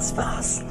Das war's.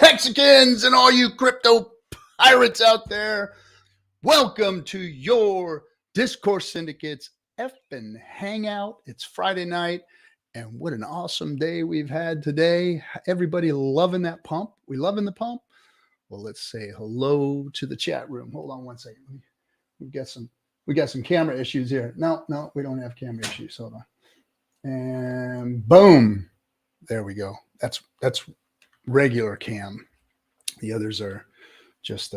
Hexicans and all you crypto pirates out there, welcome to your Discourse Syndicate's FN Hangout. It's Friday night, and what an awesome day we've had today. Everybody loving that pump? We loving the pump? Well, let's say hello to the chat room. Hold on one second. We got some camera issues here. No, we don't have camera issues. Hold on. And boom. There we go. That's regular cam. The others are just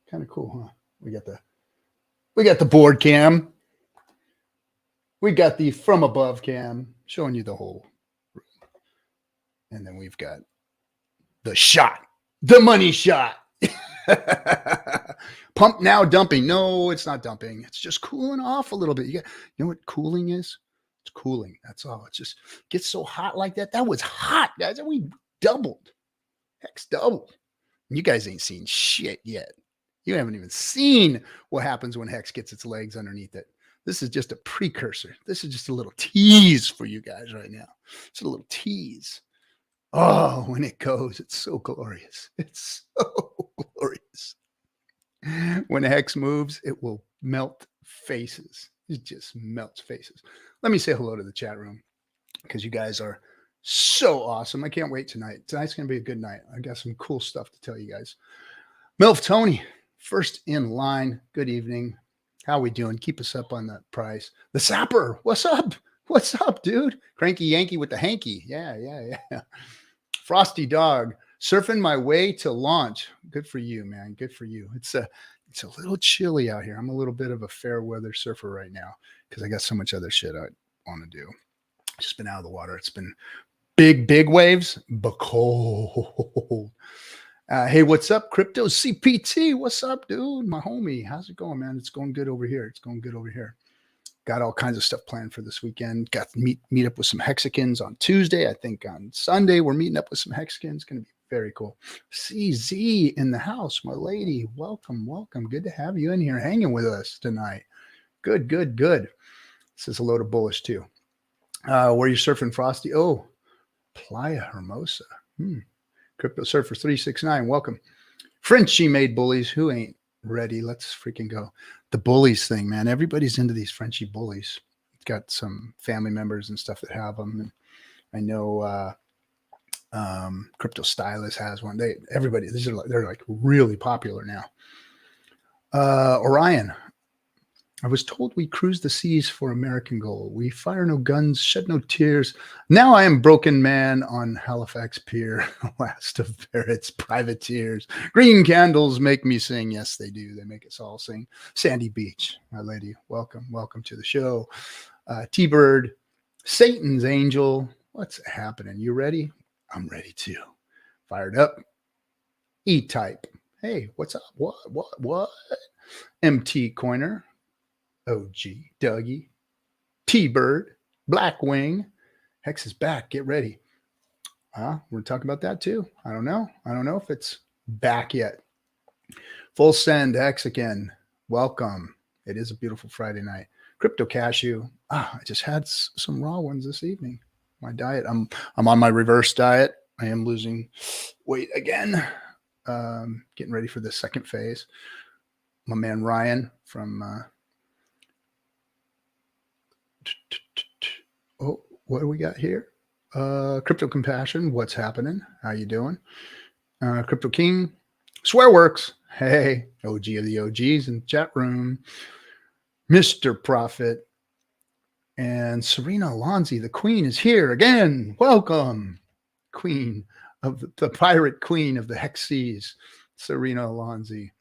kind of cool, huh? We got the board cam. We got the from above cam showing you the whole room. And then we've got the shot, the money shot. Pump now dumping. No, it's not dumping. It's just cooling off a little bit. You know what cooling is? It's cooling. That's all. It just gets so hot like that. That was hot, guys. We doubled. Hex doubled. You guys ain't seen shit yet. You haven't even seen what happens when Hex gets its legs underneath it. This is just a precursor. This is just a little tease for you guys right now. It's a little tease. Oh, when it goes, it's so glorious. It's so glorious. When Hex moves, it will melt faces. It just melts faces. Let me say hello to the chat room because you guys are so awesome. I can't wait tonight. Tonight's going to be a good night. I got some cool stuff to tell you guys. Milf Tony, first in line. Good evening. How we doing? Keep us up on that price. The Sapper, what's up? What's up, dude? Cranky Yankee with the hanky. Yeah. Frosty Dog, surfing my way to launch. Good for you, man. Good for you. It's a little chilly out here. I'm a little bit of a fair weather surfer right now because I got so much other shit I want to do. Just been out of the water. It's been big waves, but cold. Hey, what's up, Crypto CPT? What's up, dude? My homie. How's it going, man? It's going good over here. Got all kinds of stuff planned for this weekend. Got to meet up with some Hexicans on Tuesday. I think on Sunday we're meeting up with some Hexicans. It's going to be very cool. CZ in the house, my lady. Welcome. Good to have you in here hanging with us tonight. Good. Says hello to Bullish too. Where you surfing, Frosty? Oh, Playa Hermosa. Crypto Surfer 369. Welcome. Frenchie made bullies. Who ain't ready? Let's freaking go. The bullies thing, man. Everybody's into these Frenchie bullies. Got some family members and stuff that have them. And I know Crypto Stylist has one. They're like really popular now. Orion. I was told we cruise the seas for American gold. We fire no guns, shed no tears. Now I am broken man on Halifax Pier, last of Barrett's privateers. Green candles make me sing. Yes, they do. They make us all sing. Sandy Beach, my lady, welcome to the show. T-Bird, Satan's Angel. What's happening? You ready? I'm ready too. Fired up. E-Type. Hey, what's up? What? MT Coiner. OG, Dougie, T-Bird, Blackwing, Hex is back. Get ready. We're talking about that too. I don't know if it's back yet. Full send, Hex again. Welcome. It is a beautiful Friday night. Crypto Cashew. I just had some raw ones this evening. My diet. I'm on my reverse diet. I am losing weight again. Getting ready for the second phase. My man Ryan from what do we got here? Crypto Compassion, what's happening? How you doing? Crypto King, Swear Works. Hey, OG of the OGs in the chat room. Mr. Prophet and Serena Alonzi, the queen, is here again. Welcome, queen of the pirate queen of the Hex Seas, Serena Alonzi.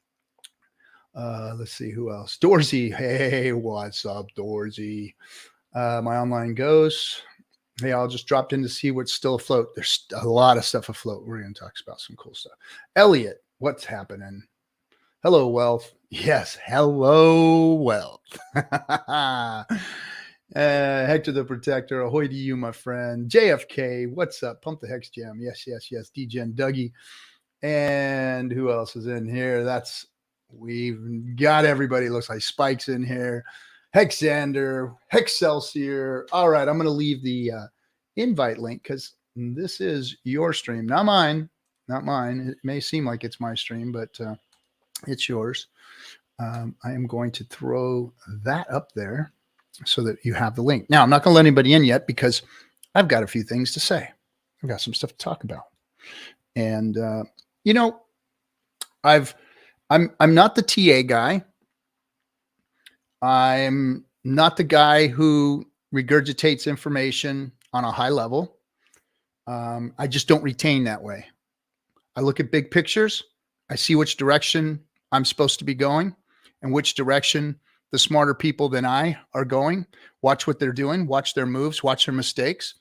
Let's see who else. Dorsey. Hey, what's up, Dorsey? My online ghosts. Hey, I'll just dropped in to see what's still afloat. There's a lot of stuff afloat. We're going to talk about some cool stuff. Elliot, what's happening? Hello, Wealth. Yes, hello, Wealth. Hector the Protector. Ahoy to you, my friend. JFK, what's up? Pump the Hex Jam. Yes, yes, yes. DGen Dougie. And who else is in here? We've got everybody. It looks like Spike's in here. Hexander, Hexcelsior. All right, I'm going to leave the invite link because this is your stream, not mine. Not mine. It may seem like it's my stream, but it's yours. I am going to throw that up there so that you have the link. Now, I'm not going to let anybody in yet because I've got a few things to say. I've got some stuff to talk about. And, you know, I'm not the TA guy. I'm not the guy who regurgitates information on a high level. I just don't retain that way. I look at big pictures. I see which direction I'm supposed to be going and which direction the smarter people than I are going. Watch what they're doing, watch their moves, watch their mistakes.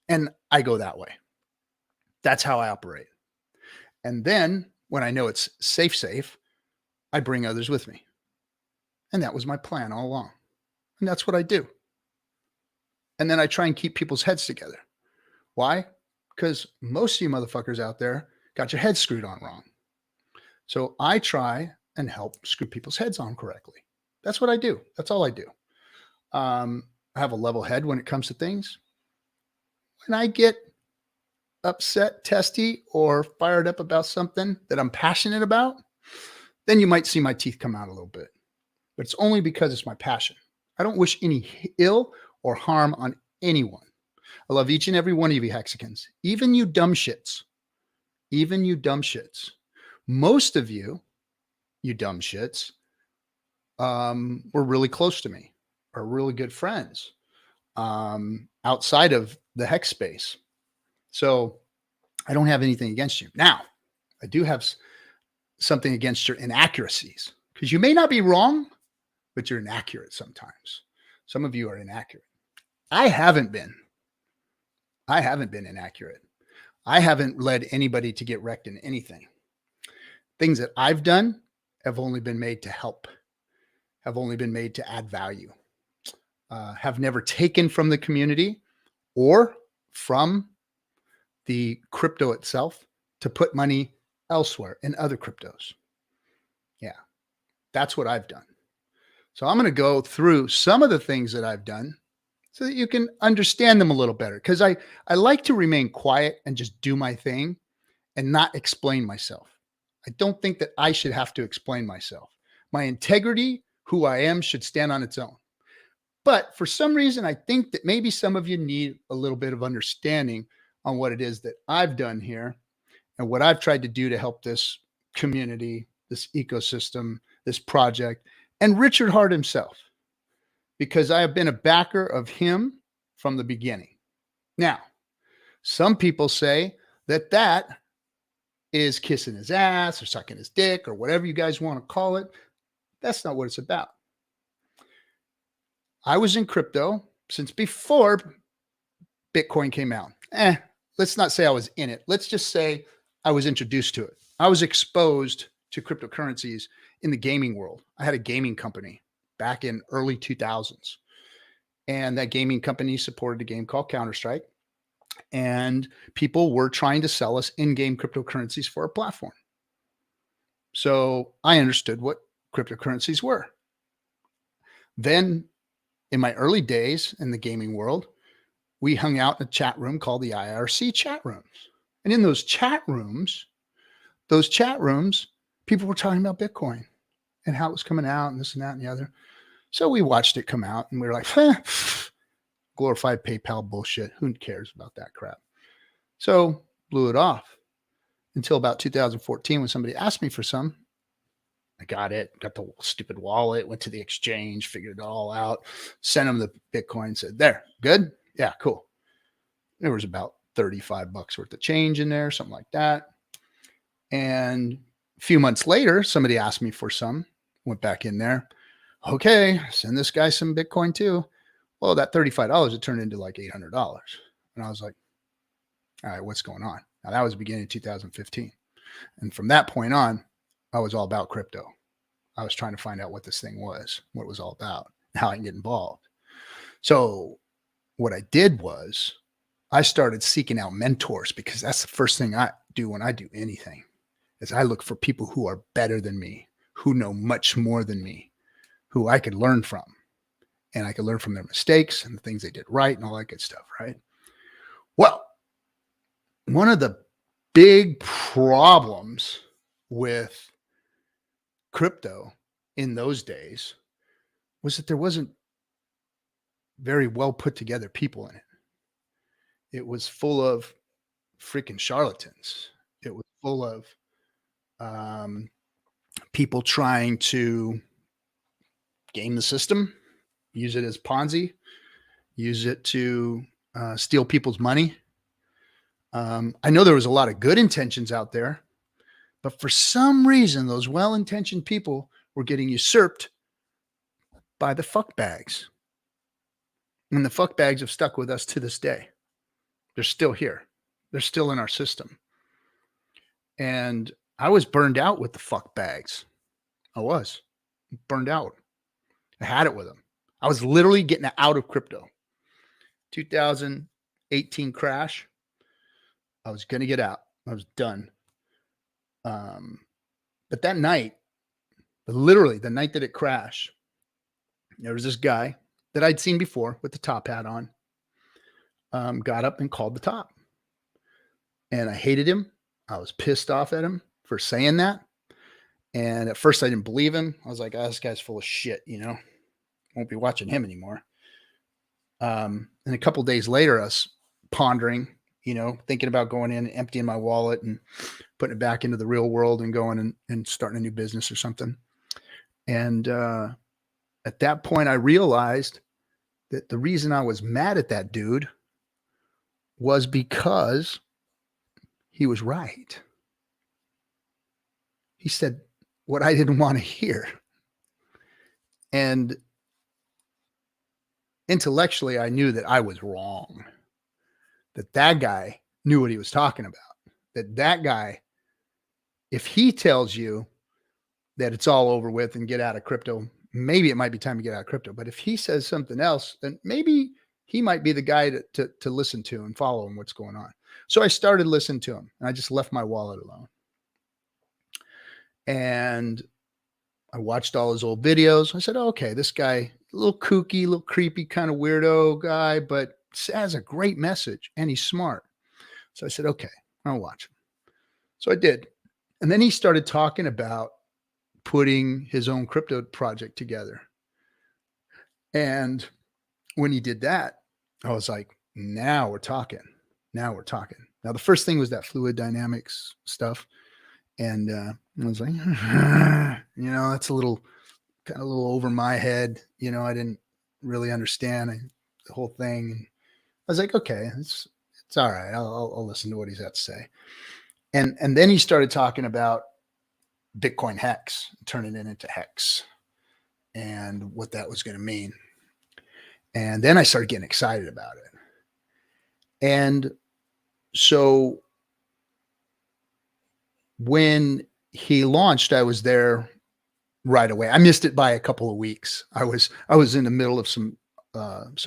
And I go that way. That's how I operate. And then when I know it's safe, I bring others with me. And that was my plan all along. And that's what I do. And then I try and keep people's heads together. Why? Because most of you motherfuckers out there got your head screwed on wrong. So I try and help screw people's heads on correctly. That's what I do. That's all I do. I have a level head when it comes to things. When I get upset, testy, or fired up about something that I'm passionate about, then you might see my teeth come out a little bit. But it's only because it's my passion. I don't wish any ill or harm on anyone. I love each and every one of you Hexicans, even you dumb shits. Even you dumb shits. Most of you dumb shits, were really close to me, are really good friends outside of the Hex space. So I don't have anything against you. Now, I do have something against your inaccuracies because you may not be wrong, but you're inaccurate sometimes. Some of you are inaccurate. I haven't been inaccurate. I haven't led anybody to get wrecked in anything. Things that I've done have only been made to help, have only been made to add value, have never taken from the community or from the crypto itself to put money elsewhere in other cryptos. Yeah, that's what I've done. So I'm going to go through some of the things that I've done so that you can understand them a little better. Because I like to remain quiet and just do my thing and not explain myself. I don't think that I should have to explain myself. My integrity, who I am, should stand on its own. But for some reason, I think that maybe some of you need a little bit of understanding on what it is that I've done here and what I've tried to do to help this community, this ecosystem, this project, and Richard Hart himself, because I have been a backer of him from the beginning. Now, some people say that that is kissing his ass or sucking his dick or whatever you guys want to call it. That's not what it's about. I was in crypto since before Bitcoin came out. Let's not say I was in it. Let's just say I was introduced to it. I was exposed to cryptocurrencies in the gaming world. I had a gaming company back in early 2000s. And that gaming company supported a game called Counter-Strike. And people were trying to sell us in-game cryptocurrencies for a platform. So I understood what cryptocurrencies were. Then in my early days in the gaming world, we hung out in a chat room called the IRC chat rooms. And in those chat rooms, people were talking about Bitcoin and how it was coming out and this and that and the other. So we watched it come out and we were like, glorified PayPal bullshit. Who cares about that crap? So blew it off until about 2014 when somebody asked me for some. I got it, got the stupid wallet, went to the exchange, figured it all out, sent them the Bitcoin, said, there, good? Yeah, cool. There was about 35 bucks worth of change in there, something like that. And a few months later, somebody asked me for some, went back in there. Okay, send this guy some Bitcoin too. Well, that $35, it turned into like $800. And I was like, all right, what's going on? Now that was beginning of 2015. And from that point on, I was all about crypto. I was trying to find out what this thing was, what it was all about, how I can get involved. So what I did was I started seeking out mentors, because that's the first thing I do when I do anything is I look for people who are better than me, who know much more than me, who I could learn from. And I could learn from their mistakes and the things they did right and all that good stuff, right? Well, one of the big problems with crypto in those days was that there wasn't very well put together people in it. It was full of freaking charlatans. It was full of people trying to game the system, use it as Ponzi, use it to steal people's money. I know there was a lot of good intentions out there, but for some reason, those well-intentioned people were getting usurped by the fuckbags. And the fuckbags have stuck with us to this day. They're still here. They're still in our system. And I was burned out with the fuckbags. I was burned out. I had it with them. I was literally getting out of crypto. 2018 crash. I was going to get out. I was done. But that night, literally the night that it crashed, there was this guy that I'd seen before with the top hat on, got up and called the top. And I hated him. I was pissed off at him for saying that. And at first I didn't believe him. I was like, oh, this guy's full of shit, you know, won't be watching him anymore. And a couple of days later, us pondering, you know, thinking about going in and emptying my wallet and putting it back into the real world and going and starting a new business or something. And at that point, I realized that the reason I was mad at that dude was because he was right. He said what I didn't want to hear. And intellectually, I knew that I was wrong, that guy knew what he was talking about, that guy, if he tells you that it's all over with and get out of crypto, maybe it might be time to get out of crypto. But if he says something else, then maybe he might be the guy to listen to and follow him what's going on. So I started listening to him, and I just left my wallet alone. And I watched all his old videos. I said, oh, okay, this guy, a little kooky, a little creepy, kind of weirdo guy, but has a great message and he's smart. So I said, okay, I'll watch him. So I did. And then he started talking about putting his own crypto project together. And when he did that, I was like, now we're talking. Now we're talking. Now, the first thing was that fluid dynamics stuff. And I was like, you know, that's a little over my head. You know, I didn't really understand the whole thing. And I was like, okay, it's all right. I'll listen to what he's got to say. And then he started talking about Bitcoin Hex, turning it into Hex and what that was going to mean. And then I started getting excited about it. And so when he launched, I was there right away. I missed it by a couple of weeks. I was in the middle of some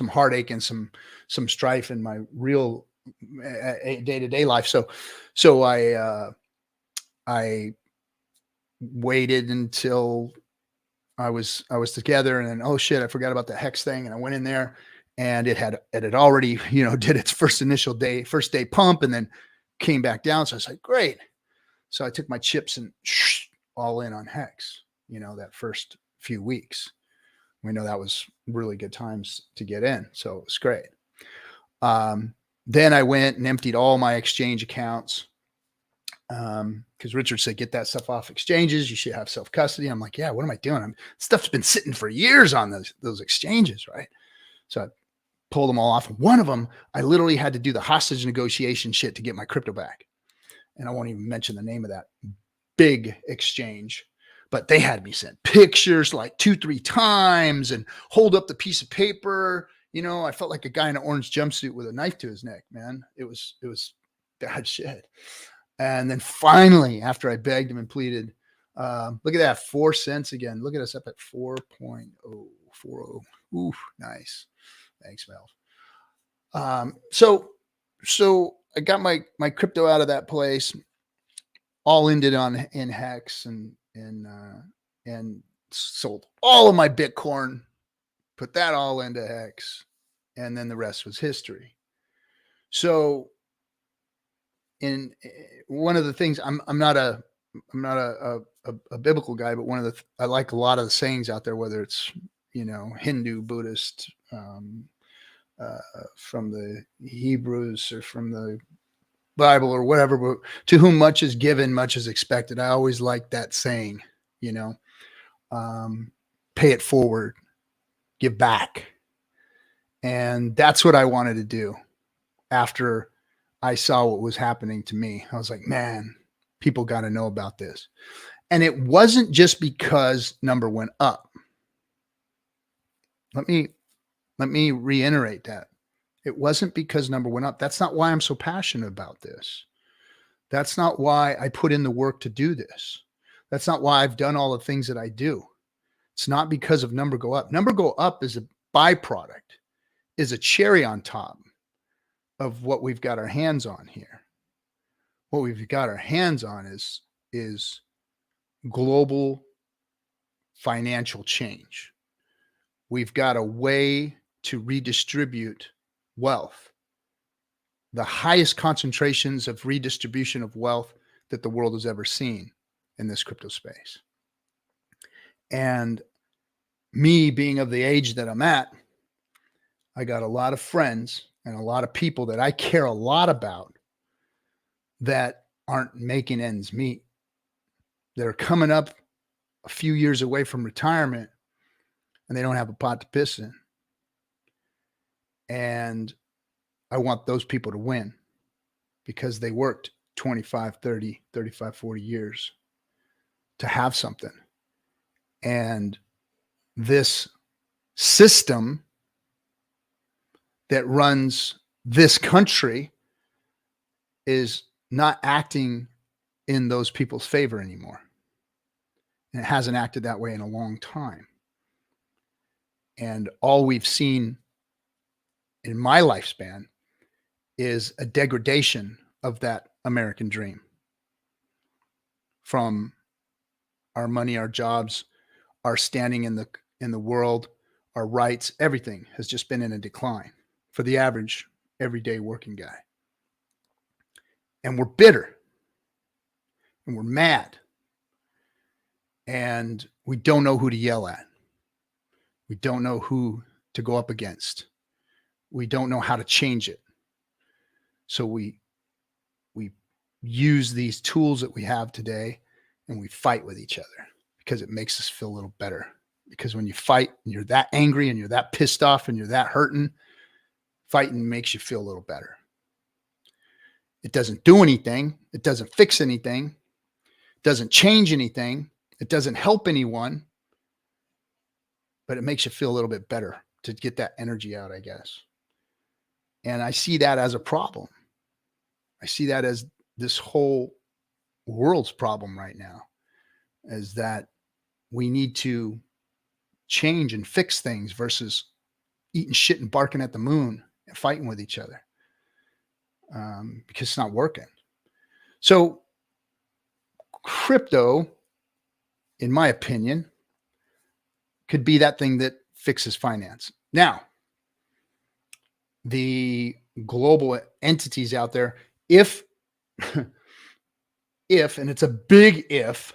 heartache and some strife in my real day-to-day life. So I waited until I was together, and then, oh shit, I forgot about the Hex thing. And I went in there, and it had already, you know, did its first day pump, and then came back down. So I was like, great. So I took my chips and all in on Hex, you know, that first few weeks. We know that was really good times to get in. So it was great. Then I went and emptied all my exchange accounts. Because Richard said, get that stuff off exchanges. You should have self-custody. I'm like, yeah, what am I doing? Stuff's been sitting for years on those exchanges, right? So I pulled them all off. One of them, I literally had to do the hostage negotiation shit to get my crypto back. And I won't even mention the name of that big exchange, but they had me send pictures like 2-3 times and hold up the piece of paper. You know, I felt like a guy in an orange jumpsuit with a knife to his neck, man. It was bad shit. And then finally, after I begged him and pleaded, look at that, 4 cents again. Look at us up at 4.040. Ooh, nice. Thanks, Mel. So I got my crypto out of that place, all ended in Hex, and sold all of my Bitcoin, put that all into Hex, and then the rest was history. So in one of the things, I'm not a biblical guy, but I like a lot of the sayings out there, whether it's, you know, Hindu, Buddhist, from the Hebrews or from the Bible or whatever, but to whom much is given, much is expected. I always like that saying, you know, pay it forward, give back. And that's what I wanted to do after I saw what was happening to me. I was like, man, people got to know about this. And it wasn't just because number went up. Let me reiterate that. It wasn't because number went up. That's not why I'm so passionate about this. That's not why I put in the work to do this. That's not why I've done all the things that I do. It's not because of number go up. Number go up is a byproduct, is a cherry on top of what we've got our hands on here. What we've got our hands on is global financial change. We've got a way to redistribute wealth, the highest concentrations of redistribution of wealth that the world has ever seen in this crypto space. And me being of the age that I'm at, I got a lot of friends and a lot of people that I care a lot about that aren't making ends meet. They're coming up a few years away from retirement and they don't have a pot to piss in. And I want those people to win because they worked 25, 30, 35, 40 years to have something. And this system that runs this country is not acting in those people's favor anymore. And it hasn't acted that way in a long time. And all we've seen in my lifespan is a degradation of that American dream. From our money, our jobs, our standing in the world, our rights, everything has just been in a decline for the average everyday working guy. And we're bitter and we're mad and we don't know who to yell at. We don't know who to go up against. We don't know how to change it. So we use these tools that we have today and we fight with each other because it makes us feel a little better. Because when you fight and you're that angry and you're that pissed off and you're that hurting, fighting makes you feel a little better. It doesn't do anything. It doesn't fix anything. It doesn't change anything. It doesn't help anyone. But it makes you feel a little bit better to get that energy out, I guess. And I see that as a problem. I see that as this whole world's problem right now, is that we need to change and fix things versus eating shit and barking at the moon and fighting with each other, because it's not working. So crypto, in my opinion, could be that thing that fixes finance. Now, the global entities out there, if, and it's a big if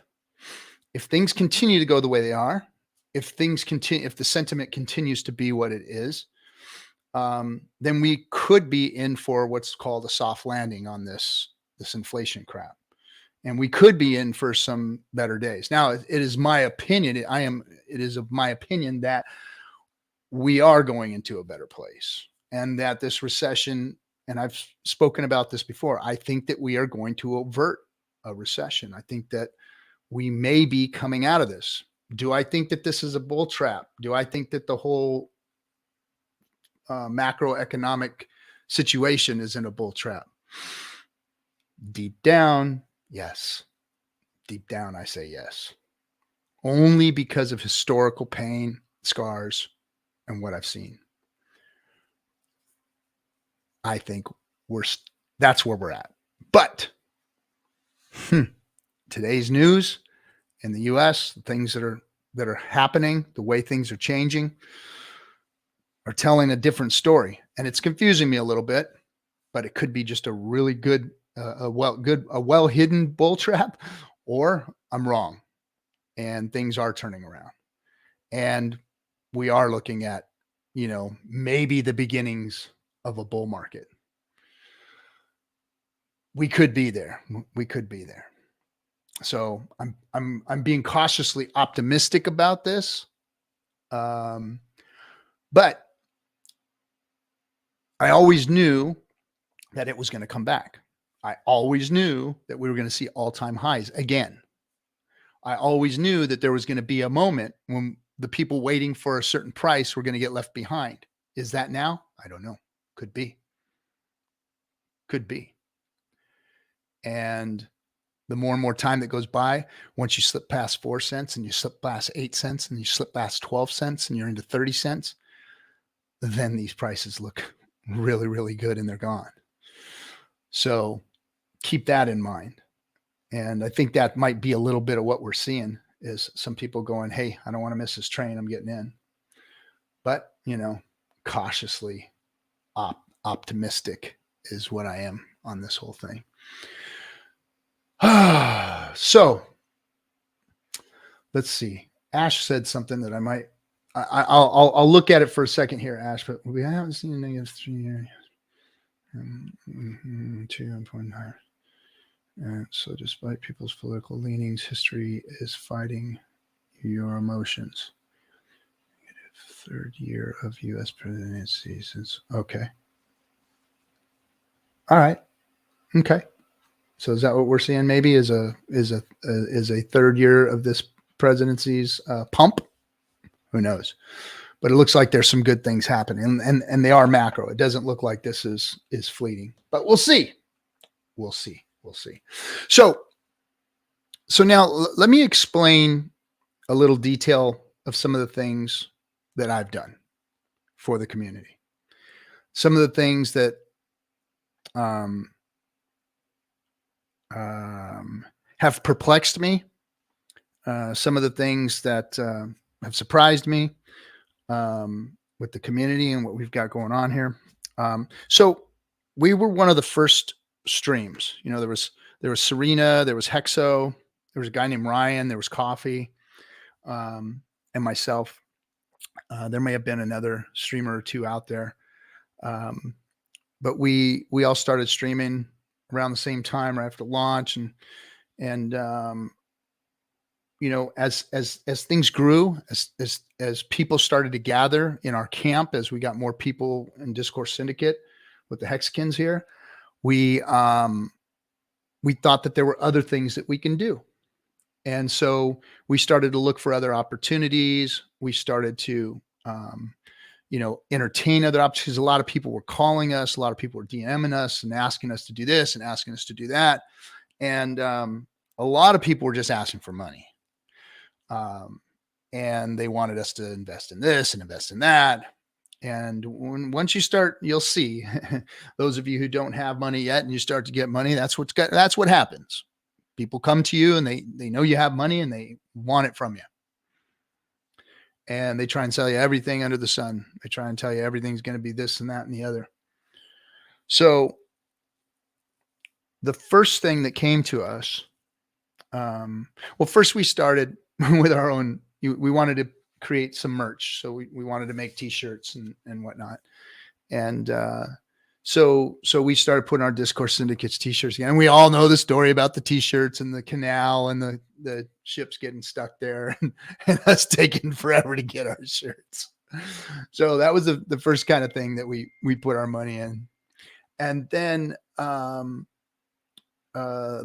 things continue to go the way they are, if the sentiment continues to be what it is, then we could be in for what's called a soft landing on this inflation crap. And we could be in for some better days. Now, it is my opinion. It is of my opinion that we are going into a better place, and that this recession, and I've spoken about this before, I think that we are going to avert a recession. I think that we may be coming out of this. Do I think that this is a bull trap? Do I think that the whole macroeconomic situation is in a bull trap? Deep down, yes. Deep down, I say yes. Only because of historical pain, scars, and what I've seen. I think that's where we're at. But today's news in the US, the things that are happening, the way things are changing, are telling a different story. And it's confusing me a little bit, but it could be just a really good, a well hidden bull trap, or I'm wrong and things are turning around. And we are looking at, maybe the beginnings of a bull market. We could be there. So I'm being cautiously optimistic about this. But I always knew that it was going to come back. I always knew that we were going to see all-time highs again. I always knew that there was going to be a moment when the people waiting for a certain price were going to get left behind. Is that now? I don't know. Could be. And the more and more time that goes by, once you slip past 4 cents and you slip past 8 cents and you slip past 12 cents and you're into 30 cents, then these prices look really, really good and they're gone. So keep that in mind. And I think that might be a little bit of what we're seeing, is some people going, hey, I don't want to miss this train. I'm getting in. But, cautiously optimistic is what I am on this whole thing. So let's see. Ash said something that I'll look at it for a second here, Ash, but we haven't seen a negative 3 years. 2.9. And so despite people's political leanings, history is fighting your emotions. Third year of U.S. presidency since. Okay. All right. Okay. So is that what we're seeing? Maybe is a third year of this presidency's pump? Who knows? But it looks like there's some good things happening, and they are macro. It doesn't look like this is fleeting, but we'll see. We'll see. So now let me explain a little detail of some of the things that I've done for the community. Some of the things that have perplexed me. Some of the things that have surprised me with the community and what we've got going on here. So we were one of the first streams. There was Serena, there was Hexo, there was a guy named Ryan, there was Coffee, and myself. There may have been another streamer or two out there. But we all started streaming around the same time right after launch, and as things grew, as people started to gather in our camp, as we got more people in Discourse Syndicate with the Hexicans here, we thought that there were other things that we can do. And so we started to look for other opportunities. We started to, entertain other opportunities. A lot of people were calling us. A lot of people were DMing us and asking us to do this and asking us to do that. And a lot of people were just asking for money. And they wanted us to invest in this and invest in that. And once you start, you'll see those of you who don't have money yet and you start to get money, that's what happens. People come to you and they know you have money and they want it from you. And they try and sell you everything under the sun. They try and tell you everything's going to be this and that and the other. So the first thing that came to us, first we started with our own, we wanted to create some merch. So we wanted to make t-shirts and whatnot. And so we started putting our Discourse Syndicates t-shirts again. And we all know the story about the t-shirts and the canal and the ships getting stuck there and us taking forever to get our shirts. So that was the first kind of thing that we put our money in. And then the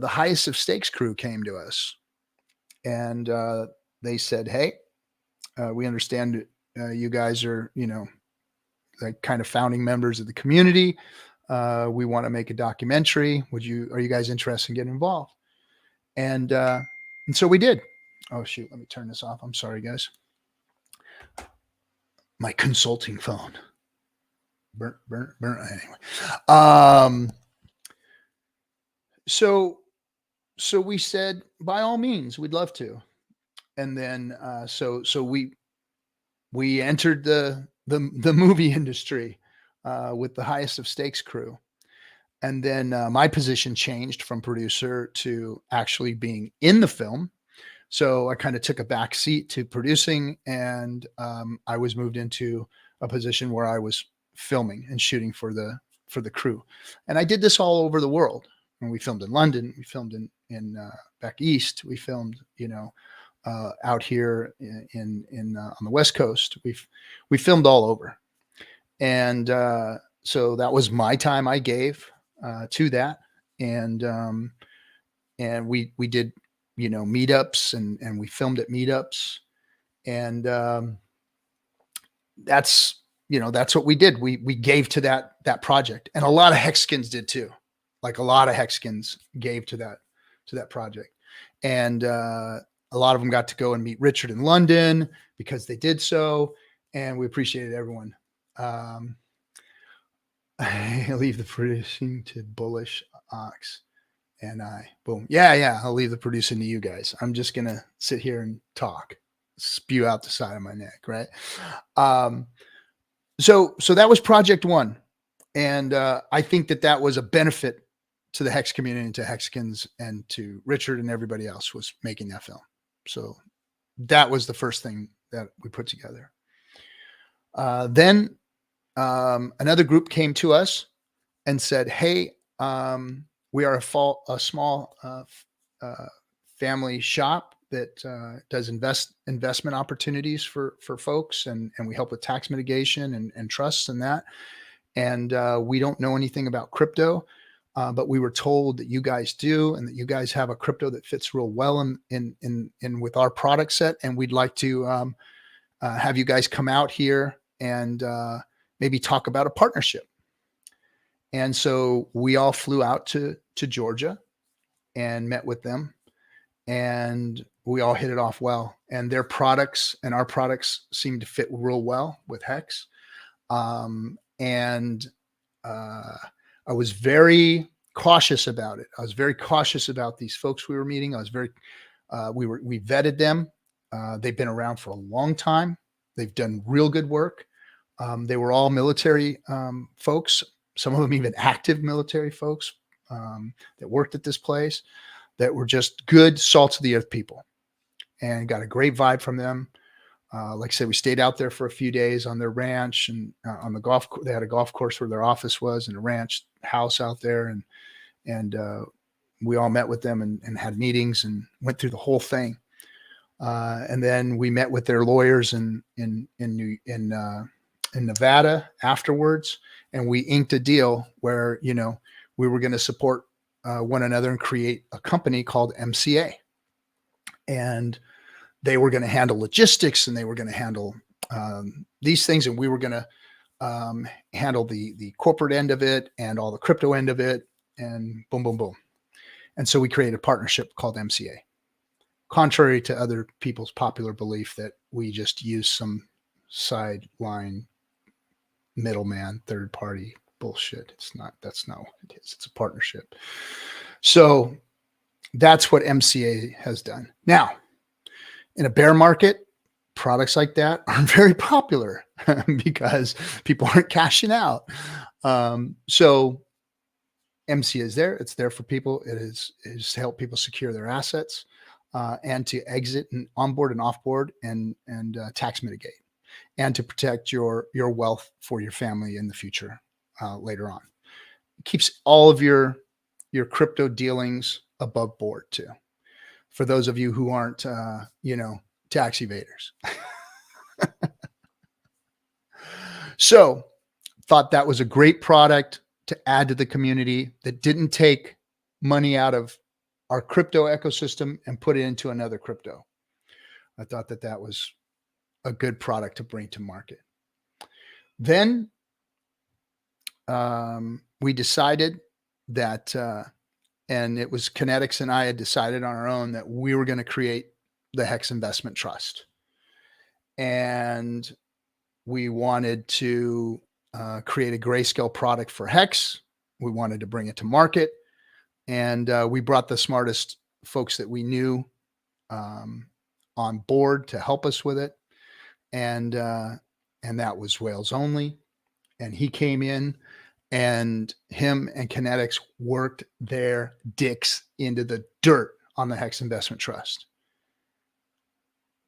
Highest of Stakes crew came to us, and they said, "Hey, we understand you guys are, like kind of founding members of the community. We want to make a documentary. Are you guys interested in getting involved?" And so we did. Oh shoot, let me turn this off. I'm sorry, guys. My consulting phone. Burnt. Anyway. So we said, by all means, we'd love to. And then so we entered the movie industry with the Highest of Stakes crew. And then my position changed from producer to actually being in the film. So I kind of took a back seat to producing, and I was moved into a position where I was filming and shooting for the crew. And I did this all over the world. And we filmed in London, we filmed in back east, we filmed, out here in on the West Coast. We filmed all over. And so that was my time I gave to that. And we did, meetups and we filmed at meetups. And that's what we did. We gave to that project. And a lot of Hexicans did too. Like a lot of Hexicans gave to that project. And a lot of them got to go and meet Richard in London because they did so. And we appreciated everyone. I leave the producing to Bullish Ox and I. Boom. Yeah. I'll leave the producing to you guys. I'm just going to sit here and talk, spew out the side of my neck. Right. So that was project one. And I think that was a benefit to the Hex community and to Hexicans and to Richard and everybody else, was making that film. So that was the first thing that we put together. Then another group came to us and said, "Hey, we are a small family shop that does investment opportunities for folks, and we help with tax mitigation and trusts and that. And we don't know anything about crypto, but we were told that you guys do, and that you guys have a crypto that fits real well in with our product set, and we'd like to have you guys come out here and maybe talk about a partnership." And so we all flew out to Georgia and met with them, and we all hit it off well. And their products and our products seemed to fit real well with Hex. And I was very cautious about it. I was very cautious about these folks we were meeting. We vetted them. They've been around for a long time. They've done real good work. They were all military folks, some of them even active military folks that worked at this place, that were just good, salt of the earth people, and got a great vibe from them. Like I said, we stayed out there for a few days on their ranch, and on the golf. They had a golf course where their office was, and a ranch house out there, and we all met with them and had meetings and went through the whole thing. And then we met with their lawyers in Nevada afterwards, and we inked a deal where we were going to support one another and create a company called MCA, and they were going to handle logistics, and they were going to handle these things, and we were going to handle the corporate end of it and all the crypto end of it, and boom, boom, boom. And so we created a partnership called MCA, contrary to other people's popular belief that we just use some sideline middleman, third party bullshit. That's not what it is. It's a partnership. So that's what MCA has done. Now, in a bear market, products like that aren't very popular because people aren't cashing out. So MCA is there. It's there for people. It is to help people secure their assets and to exit and onboard and offboard and tax mitigate. and to protect your wealth for your family in the future later on. It keeps all of your crypto dealings above board too. For those of you who aren't, tax evaders. So thought that was a great product to add to the community that didn't take money out of our crypto ecosystem and put it into another crypto. I thought that was a good product to bring to market. Then we decided that, and it was Kinetics and I had decided on our own that we were going to create the Hex Investment Trust. And we wanted to create a grayscale product for Hex. We wanted to bring it to market. And we brought the smartest folks that we knew on board to help us with it. And that was Wales Only. And he came in, and him and Kinetics worked their dicks into the dirt on the Hex Investment Trust.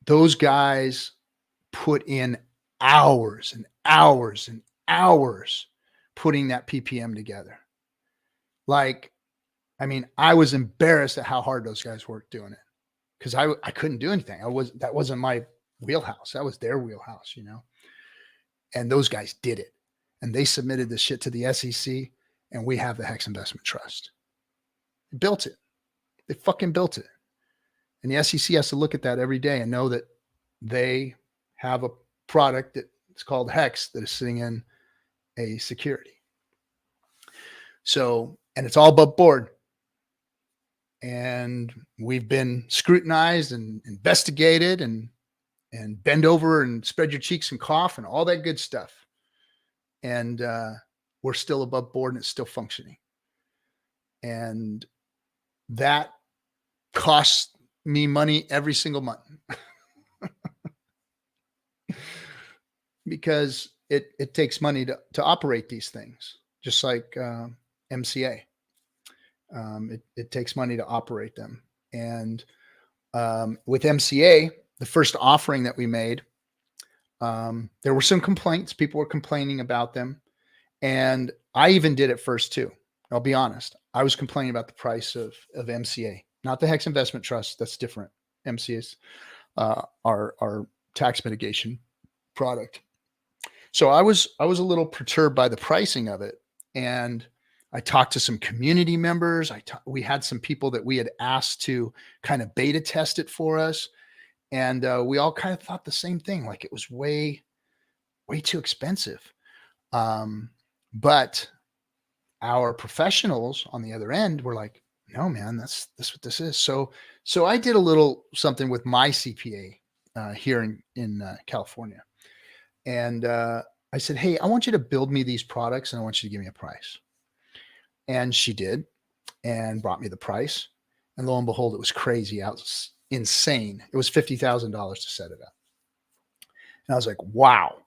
Those guys put in hours and hours and hours putting that PPM together. I was embarrassed at how hard those guys worked doing it, because I couldn't do anything. That wasn't my wheelhouse. That was their wheelhouse, and those guys did it. And they submitted this shit to the SEC, and we have the Hex Investment Trust. They built it. They fucking built it. And the SEC has to look at that every day and know that they have a product that's called Hex that is sitting in a security. So, and it's all above board. And we've been scrutinized and investigated and bend over and spread your cheeks and cough and all that good stuff. And we're still above board and it's still functioning. And that costs me money every single month because it takes money to operate these things, just like MCA. It takes money to operate them. And with MCA, the first offering that we made, there were some complaints. People were complaining about them. And I even did it first too. I'll be honest. I was complaining about the price of MCA, not the Hex Investment Trust. That's different. MCA's our tax mitigation product. So I was a little perturbed by the pricing of it. And I talked to some community members. We had some people that we had asked to kind of beta test it for us. And we all kind of thought the same thing, like it was way too expensive. But our professionals on the other end were like, no, man, that's what this is. So I did a little something with my CPA here in California. And I said, hey, I want you to build me these products and I want you to give me a price. And she did, and brought me the price. And lo and behold, it was crazy. It was insane. It was $50,000 to set it up. And I was like, wow.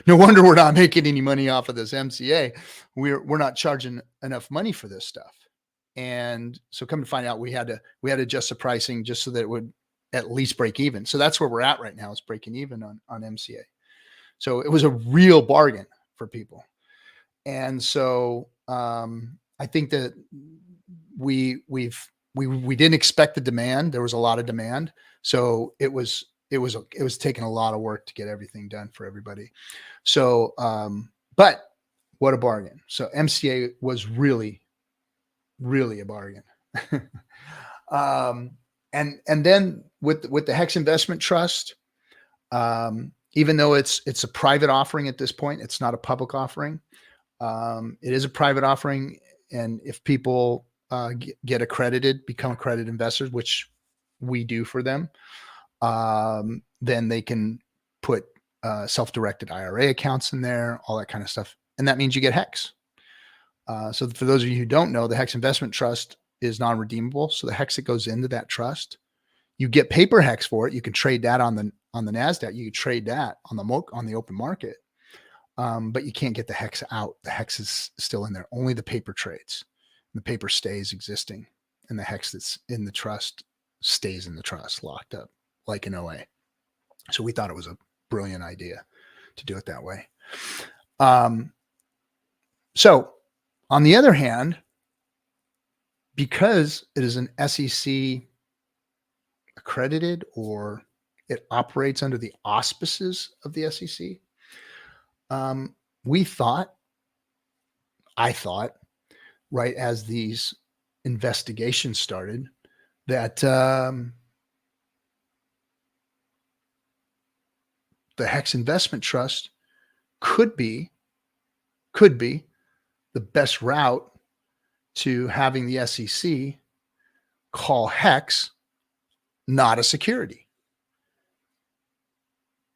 No wonder we're not making any money off of this MCA. We're not charging enough money for this stuff. And so come to find out, we had to adjust the pricing just so that it would at least break even. So that's where we're at right now, is breaking even on MCA. So it was a real bargain for people. And so I think that we didn't expect the demand. There was a lot of demand. So it was taking a lot of work to get everything done for everybody. So, but what a bargain. So MCA was really, really a bargain. And then with the Hex Investment Trust, even though it's a private offering at this point, it's not a public offering. It is a private offering. And if people get accredited, become accredited investors, which we do for them, then they can put self-directed IRA accounts in there, all that kind of stuff. And that means you get Hex. So for those of you who don't know, the Hex Investment Trust is non-redeemable. So the Hex that goes into that trust, you get paper Hex for it. You can trade that on the NASDAQ. You can trade that on the open market. But you can't get the Hex out. The Hex is still in there. Only the paper trades. The paper stays existing, and the Hex that's in the trust stays in the trust, locked up like an OA. So we thought it was a brilliant idea to do it that way. So on the other hand, because it is an SEC accredited, or it operates under the auspices of the SEC, I thought, right as these investigations started, that the Hex Investment Trust could be the best route to having the SEC call Hex not a security,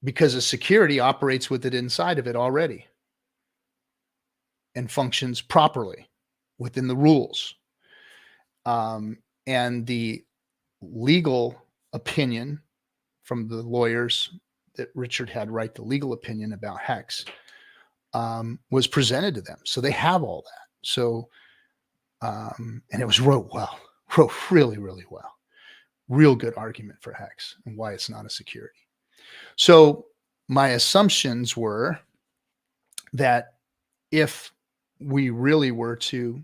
because a security operates with it inside of it already and functions properly within the rules. And the legal opinion from the lawyers that Richard had write the legal opinion about Hex was presented to them. So they have all that. So, and it was wrote really, really well. Real good argument for Hex and why it's not a security. So my assumptions were that if we really were to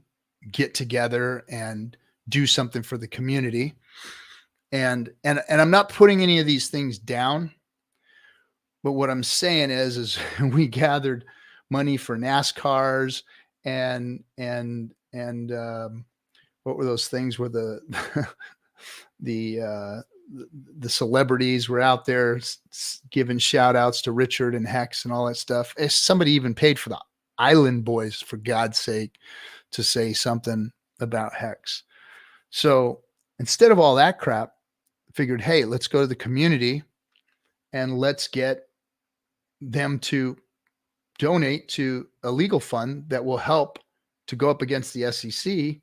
get together and do something for the community, and I'm not putting any of these things down, but what I'm saying is we gathered money for NASCARs and what were those things where the celebrities were out there giving shout outs to Richard and Hex and all that stuff. Somebody even paid for the Island Boys, for God's sake, to say something about Hex. So instead of all that crap, I figured, hey, let's go to the community and let's get them to donate to a legal fund that will help to go up against the SEC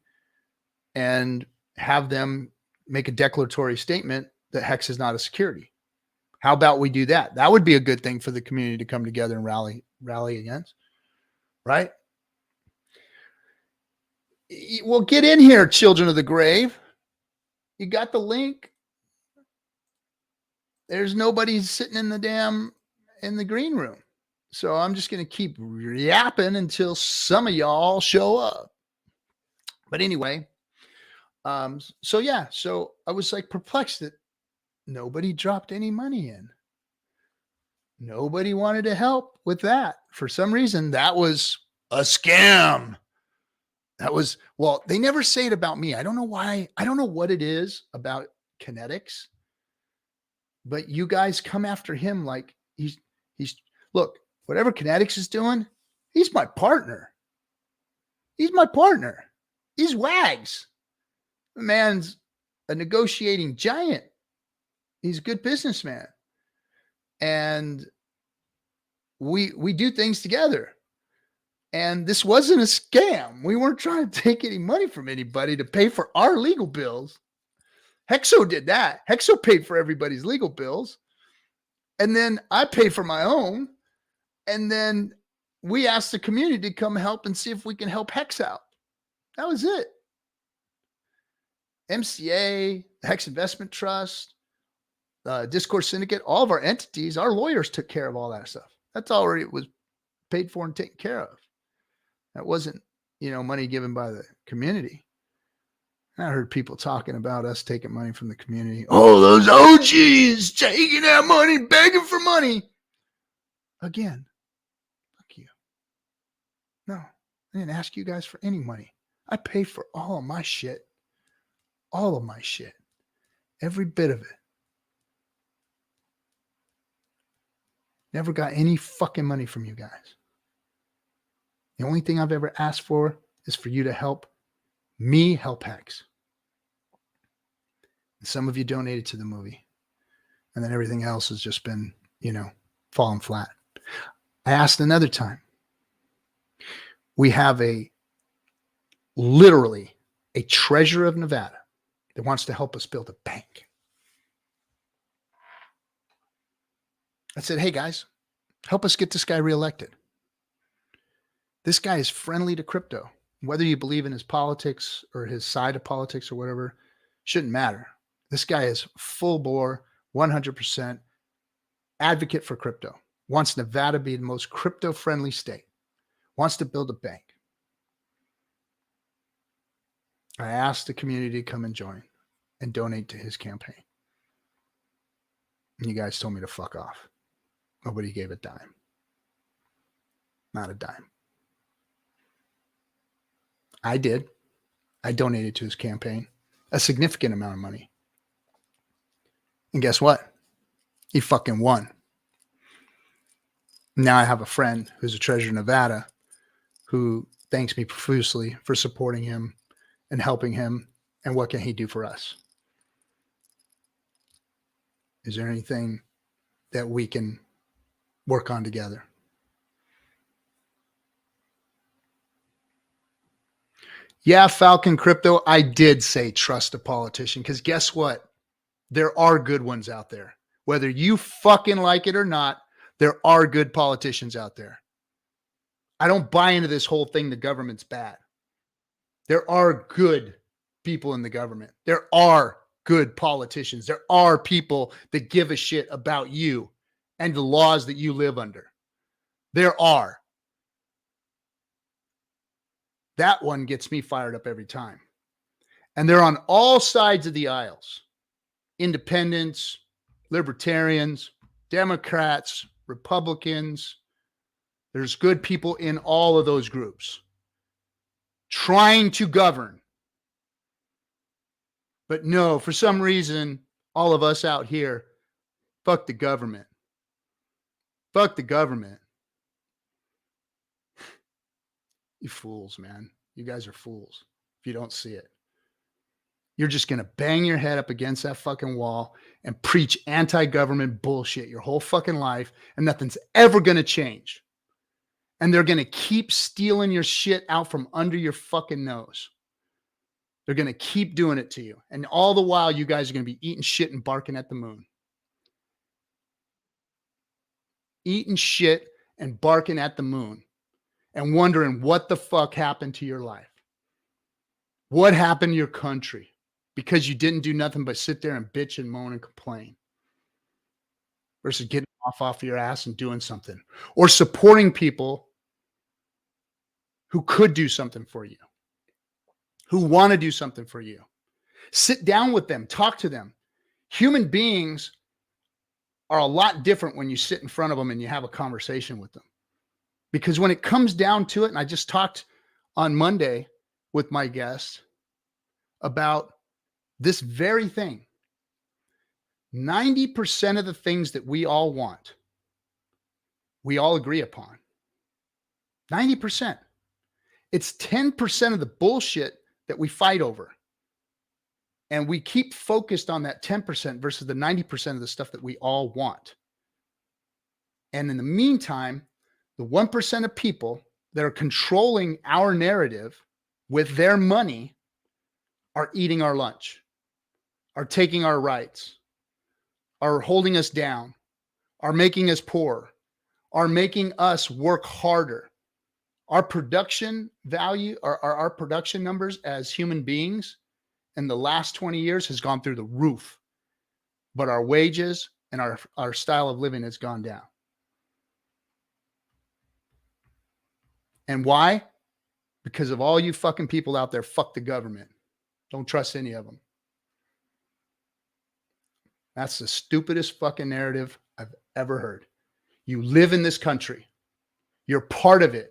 and have them make a declaratory statement that Hex is not a security. How about we do that? That would be a good thing for the community to come together and rally against, right? Well, get in here, children of the grave. You got the link. There's nobody sitting in the green room. So I'm just going to keep yapping until some of y'all show up. But anyway, so I was like perplexed that nobody dropped any money in. Nobody wanted to help with that. For some reason, that was a scam. That was, well, they never say it about me. I don't know why. I don't know what it is about Kinetics, but you guys come after him like he's look, whatever Kinetics is doing, he's my partner. He's my partner. He's Wags. The man's a negotiating giant. He's a good businessman. And we do things together. And this wasn't a scam. We weren't trying to take any money from anybody to pay for our legal bills. Hexo did that. Hexo paid for everybody's legal bills. And then I pay for my own. And then we asked the community to come help and see if we can help Hex out. That was it. MCA, Hex Investment Trust, Discourse Syndicate, all of our entities, our lawyers took care of all that stuff. That's already was paid for and taken care of. That wasn't, money given by the community. I heard people talking about us taking money from the community. Oh, those OGs taking that money, begging for money. Again, fuck you. No, I didn't ask you guys for any money. I pay for all of my shit. All of my shit. Every bit of it. Never got any fucking money from you guys. The only thing I've ever asked for is for you to help me help Hex. And some of you donated to the movie. And then everything else has just been, falling flat. I asked another time. We have literally a treasurer of Nevada that wants to help us build a bank. I said, hey guys, help us get this guy reelected. This guy is friendly to crypto. Whether you believe in his politics or his side of politics or whatever, shouldn't matter. This guy is full bore, 100% advocate for crypto, wants Nevada to be the most crypto-friendly state, wants to build a bank. I asked the community to come and join and donate to his campaign. And you guys told me to fuck off. Nobody gave a dime. Not a dime. I did. I donated to his campaign a significant amount of money. And guess what? He fucking won. Now I have a friend who's a treasurer in Nevada who thanks me profusely for supporting him and helping him. And what can he do for us? Is there anything that we can work on together? Yeah, Falcon Crypto, I did say trust a politician because guess what? There are good ones out there. Whether you fucking like it or not, there are good politicians out there. I don't buy into this whole thing the government's bad. There are good people in the government. There are good politicians. There are people that give a shit about you and the laws that you live under. There are. That one gets me fired up every time. And they're on all sides of the aisles. Independents, libertarians, Democrats, Republicans. There's good people in all of those groups trying to govern. But no, for some reason, all of us out here, fuck the government. Fuck the government. You fools, man. You guys are fools if you don't see it. You're just going to bang your head up against that fucking wall and preach anti-government bullshit your whole fucking life, and nothing's ever going to change. And they're going to keep stealing your shit out from under your fucking nose. They're going to keep doing it to you. And all the while, you guys are going to be eating shit and barking at the moon. Eating shit and barking at the moon. And wondering what the fuck happened to your life. What happened to your country? Because you didn't do nothing but sit there and bitch and moan and complain. Versus getting off your ass and doing something. Or supporting people who could do something for you. Who want to do something for you. Sit down with them. Talk to them. Human beings are a lot different when you sit in front of them and you have a conversation with them. Because when it comes down to it, and I just talked on Monday with my guest about this very thing. 90% of the things that we all want, we all agree upon. 90%. It's 10% of the bullshit that we fight over. And we keep focused on that 10% versus the 90% of the stuff that we all want. And in the meantime, the 1% of people that are controlling our narrative with their money are eating our lunch, are taking our rights, are holding us down, are making us poor, are making us work harder. Our production value, our production numbers as human beings in the last 20 years has gone through the roof. But our wages and our style of living has gone down. And why? Because of all you fucking people out there, fuck the government. Don't trust any of them. That's the stupidest fucking narrative I've ever heard. You live in this country. You're part of it.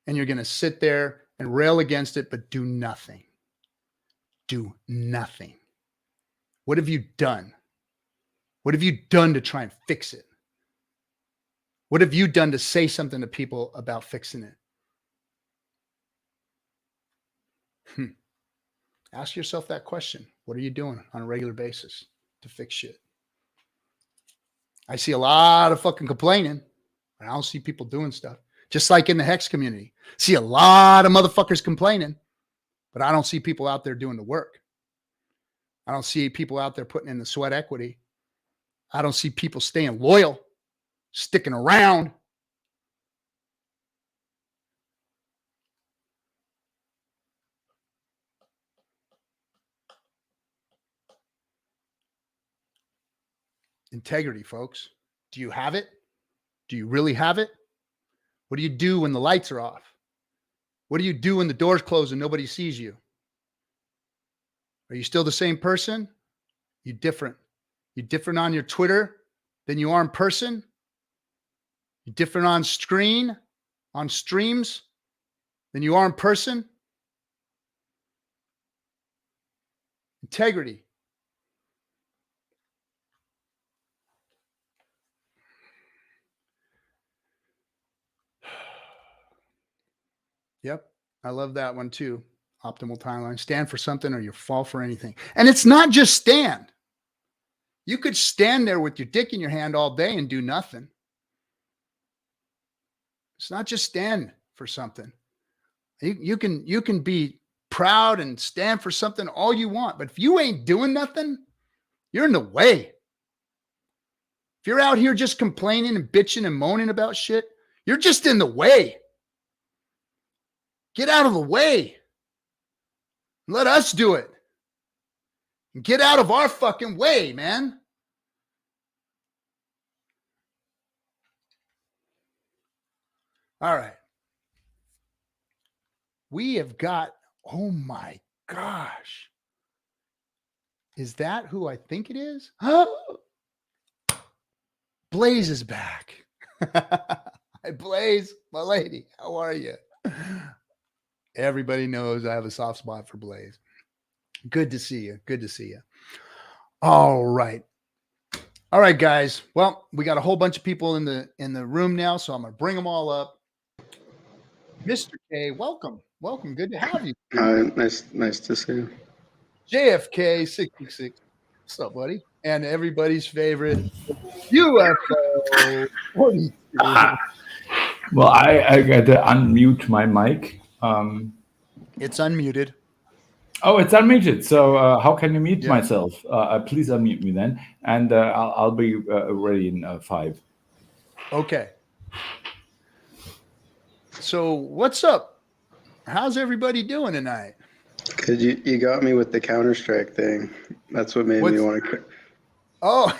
And you're going to sit there and rail against it, but do nothing. Do nothing. What have you done? What have you done to try and fix it? What have you done to say something to people about fixing it? Ask yourself that question. What are you doing on a regular basis to fix shit? I see a lot of fucking complaining, and I don't see people doing stuff. Just like in the Hex community. See a lot of motherfuckers complaining, but I don't see people out there doing the work. I don't see people out there putting in the sweat equity. I don't see people staying loyal, sticking around. Integrity, folks. Do you have it? Do you really have it? What do you do when the lights are off? What do you do when the doors close and nobody sees you? Are you still the same person? You different. You different on your Twitter than you are in person? You different on screen, on streams than you are in person? Integrity. Yep. I love that one too. Optimal timeline. Stand for something or you fall for anything. And it's not just stand. You could stand there with your dick in your hand all day and do nothing. It's not just stand for something. You can be proud and stand for something all you want, but if you ain't doing nothing, you're in the way. If you're out here just complaining and bitching and moaning about shit, you're just in the way. Get out of the way. Let us do it. Get out of our fucking way, man. All right. We have got, oh my gosh. Is that who I think it is? Blaze is back. Hi, Blaze, my lady. How are you? Everybody knows I have a soft spot for Blaze. Good to see you. Good to see you. All right. All right, guys. Well, we got a whole bunch of people in the room now, so I'm going to bring them all up. Mr. K, welcome. Welcome. Good to have you. Nice to see you. JFK 66. What's up, buddy? And everybody's favorite UFO 42. Well, I got to unmute my mic. It's unmuted. Oh, it's unmuted. So how can you mute myself? Please unmute me then, and I'll be ready in 5. Okay. So what's up? How's everybody doing tonight? Cause you got me with the Counter-Strike thing. That's what made me want to. Oh.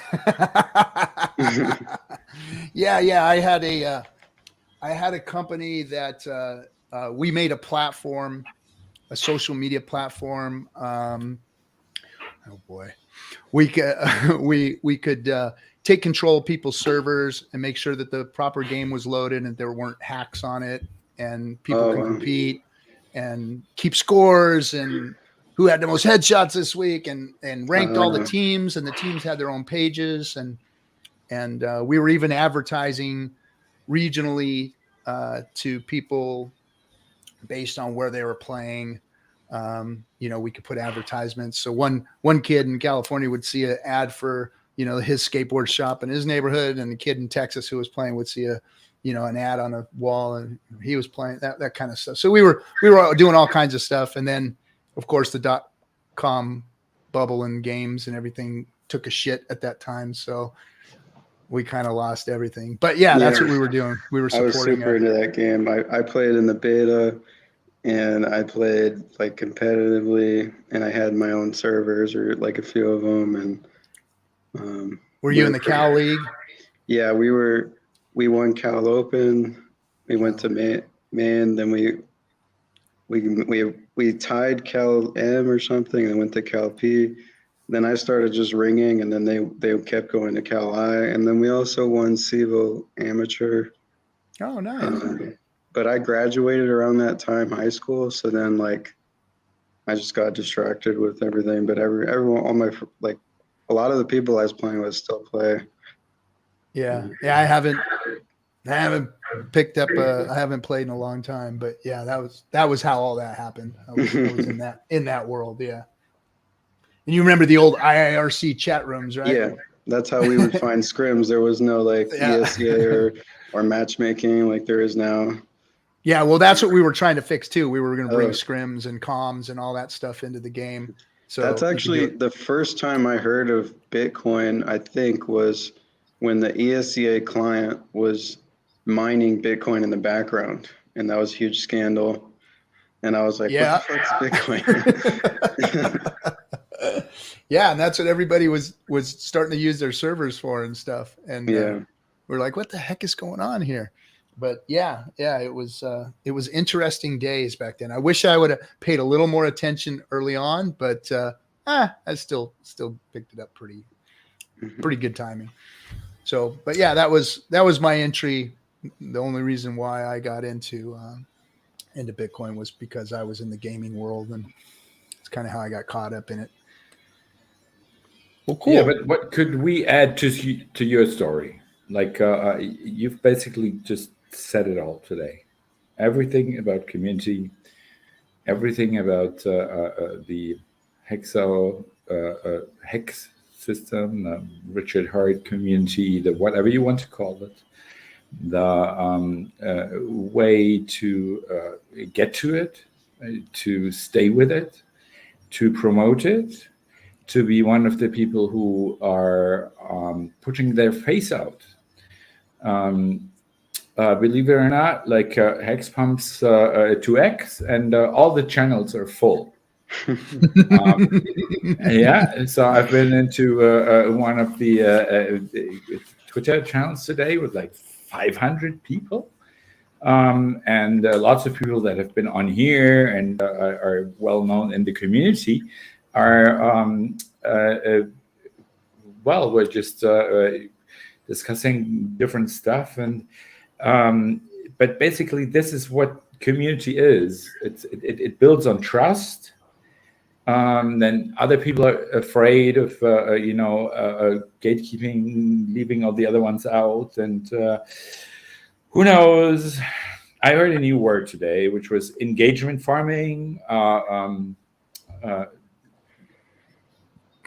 yeah. I had a company that we made a platform, a social media platform. Oh boy, we could take control of people's servers and make sure that the proper game was loaded and there weren't hacks on it, and people could compete and keep scores and who had the most headshots this week and ranked all the teams, and the teams had their own pages, and we were even advertising regionally to people based on where they were playing. We could put advertisements. So one kid in California would see an ad for, his skateboard shop in his neighborhood, and the kid in Texas who was playing would see an ad on a wall, and he was playing that kind of stuff. So we were doing all kinds of stuff. And then of course the .com bubble and games and everything took a shit at that time. So we kind of lost everything, but that's what we were doing. We were supporting. I was super into that game. I played in the beta, and I played like competitively, and I had my own servers, or like a few of them. And were you in the Cal League? Yeah, we won Cal Open. We went to Maine. Then we tied Cal M or something, and went to Cal P. Then I started just ringing, and then they kept going to Cal I, and then we also won CIVO Amateur. Oh, nice. But I graduated around that time, high school. So then, I just got distracted with everything. But everyone, a lot of the people I was playing with still play. Yeah. I haven't picked up. I haven't played in a long time. But yeah, that was how all that happened. I was in that world. Yeah. And you remember the old IIRC chat rooms, right? Yeah, that's how we would find scrims. There was no ESCA or matchmaking like there is now. Yeah, well, that's what we were trying to fix too. We were going to bring scrims and comms and all that stuff into the game. So that's actually the first time I heard of Bitcoin, I think, was when the ESCA client was mining Bitcoin in the background, and that was a huge scandal. And I was like, what the fuck's Bitcoin? Yeah, and that's what everybody was starting to use their servers for and stuff. And We're like, what the heck is going on here? But yeah, it was interesting days back then. I wish I would have paid a little more attention early on, but I still picked it up pretty good timing. So, but yeah, that was my entry. The only reason why I got into Bitcoin was because I was in the gaming world, and it's kind of how I got caught up in it. Well, cool. Yeah, but what could we add to your story? Like you've basically just said it all today. Everything about community, everything about the Hex system, Richard Hart community, the whatever you want to call it, the way to get to it, to stay with it, to promote it, to be one of the people who are putting their face out. Believe it or not, like Hex pumps 2x, and all the channels are full. Yeah, so I've been into one of the Twitter channels today with like 500 people, and lots of people that have been on here and are well known in the community are well, we're just discussing different stuff, and but basically this is what community is. It builds on trust. Then other people are afraid of gatekeeping, leaving all the other ones out, and who knows. I heard a new word today, which was engagement farming.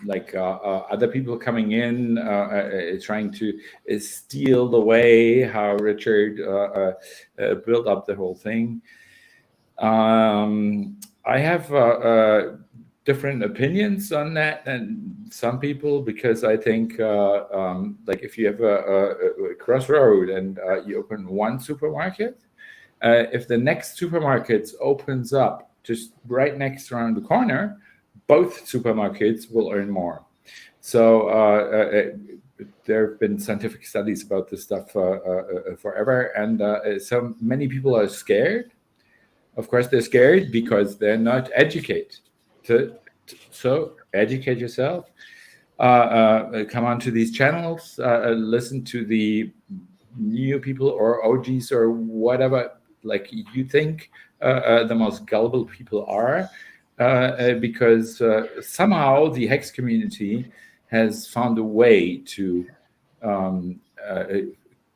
Like other people coming in, trying to steal the way how Richard built up the whole thing. I have different opinions on that than some people, because I think like if you have a crossroad and you open one supermarket, if the next supermarket opens up just right next around the corner, both supermarkets will earn more. So there have been scientific studies about this stuff forever, and so many people are scared. Of course, they're scared because they're not educated. So educate yourself. Come onto these channels. Listen to the new people or OGs or whatever, like you think the most gullible people are. Because somehow the Hex community has found a way to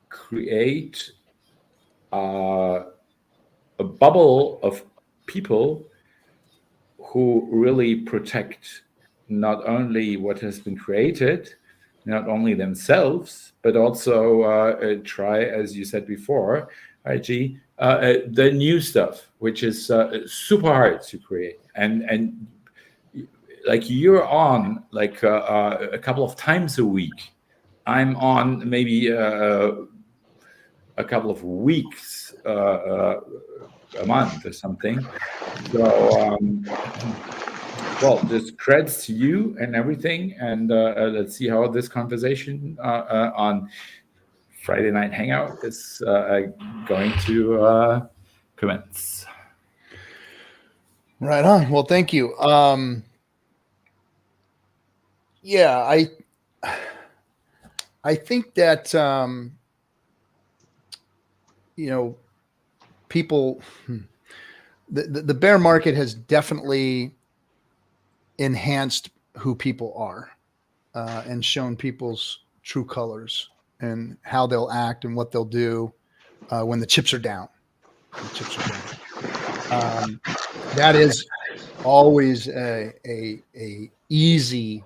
create a bubble of people who really protect not only what has been created, not only themselves, but also try, as you said before, IG, the new stuff, which is super hard to create. And like you're on like a couple of times a week. I'm on maybe a couple of weeks a month or something. So, well, just creds to you and everything. And let's see how this conversation on Friday Night Hangout is going to commence. Right on. Well, thank you. Yeah, I think that people, the bear market has definitely enhanced who people are and shown people's true colors and how they'll act and what they'll do when the chips are down. That is always a easy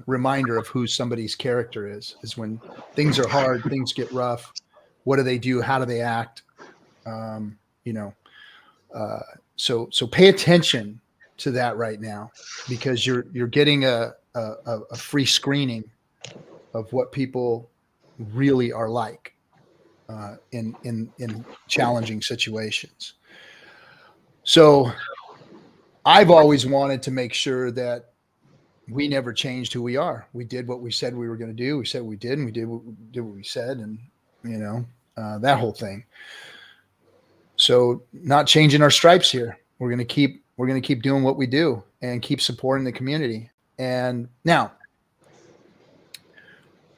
reminder of who somebody's character is when things are hard, things get rough. What do they do? How do they act? So pay attention to that right now, because you're getting a free screening of what people really are like in challenging situations. So I've always wanted to make sure that we never changed who we are. We did what we said we were going to do. We said we did, and we did what we said, and that whole thing. So not changing our stripes here. We're going to keep doing what we do and keep supporting the community. And now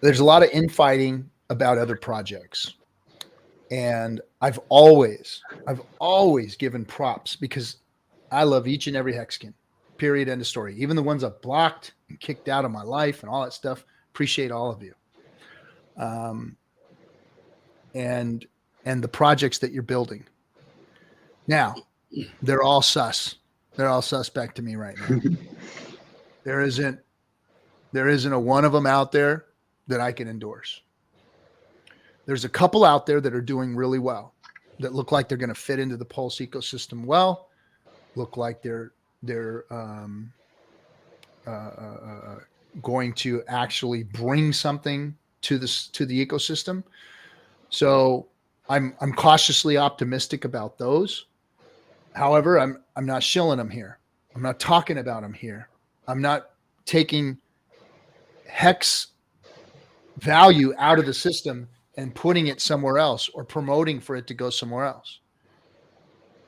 there's a lot of infighting about other projects. And I've always given props because I love each and every Hexican, period, end of story. Even the ones I've blocked and kicked out of my life and all that stuff. Appreciate all of you. And the projects that you're building. Now, they're all sus. They're all suspect to me right now. There isn't a one of them out there that I can endorse. There's a couple out there that are doing really well, that look like they're going to fit into the Pulse ecosystem well, look like they're going to actually bring something to the ecosystem. So I'm cautiously optimistic about those. However, I'm not shilling them here. I'm not talking about them here. I'm not taking Hex value out of the system and putting it somewhere else or promoting for it to go somewhere else.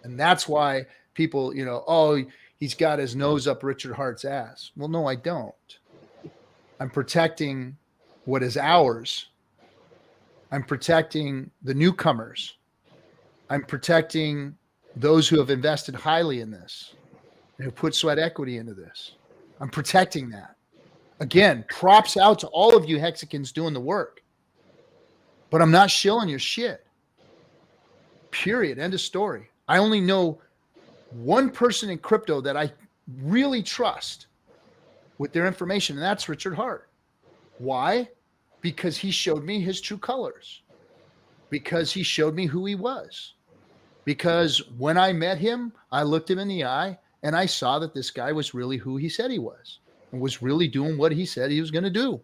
And that's why people, oh, he's got his nose up Richard Hart's ass. Well, no, I don't. I'm protecting what is ours. I'm protecting the newcomers. I'm protecting those who have invested highly in this and who put sweat equity into this. I'm protecting that. Again, props out to all of you Hexicans doing the work. But I'm not shilling your shit. Period. End of story. I only know one person in crypto that I really trust with their information, and that's Richard Hart. Why? Because he showed me his true colors. Because he showed me who he was. Because when I met him, I looked him in the eye and I saw that this guy was really who he said he was and was really doing what he said he was going to do.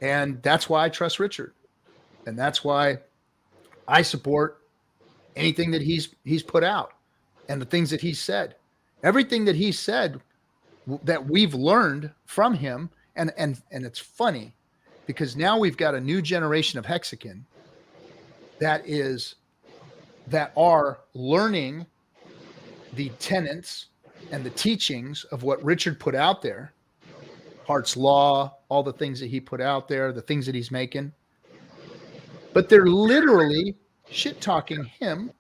And that's why I trust Richard. And that's why I support anything that he's put out and the things that he said. Everything that he said that we've learned from him. And it's funny because now we've got a new generation of Hexican that are learning the tenets and the teachings of what Richard put out there, Hart's Law, all the things that he put out there, the things that he's making. But they're literally shit-talking him,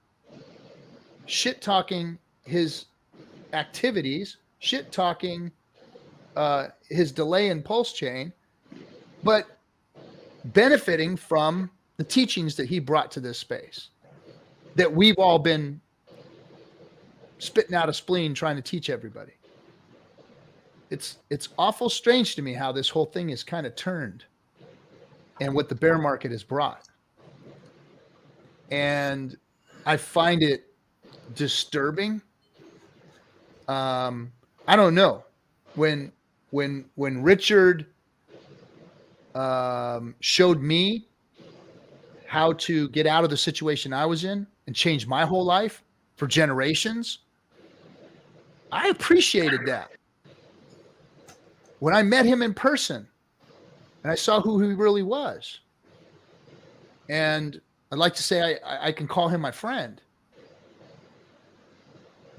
shit-talking his activities, shit-talking his delay in pulse chain, but benefiting from the teachings that he brought to this space that we've all been spitting out a spleen trying to teach everybody. It's awful strange to me how this whole thing is kind of turned and what the bear market has brought. And I find it disturbing. I don't know. When Richard showed me how to get out of the situation I was in and change my whole life for generations, I appreciated that. When I met him in person and I saw who he really was, and I'd like to say I can call him my friend,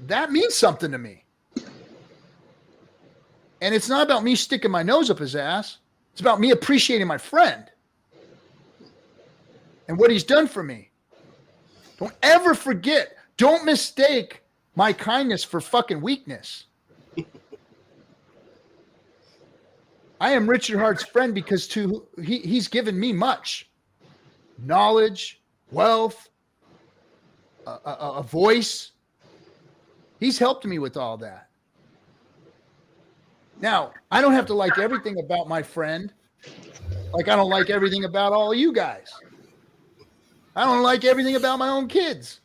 that means something to me. And it's not about me sticking my nose up his ass. It's about me appreciating my friend and what he's done for me. Don't ever forget. Don't mistake my kindness for fucking weakness. I am Richard Hart's friend because he's given me much knowledge, wealth, a voice. He's helped me with all that. Now, I don't have to like everything about my friend. Like I don't like everything about all you guys. I don't like everything about my own kids.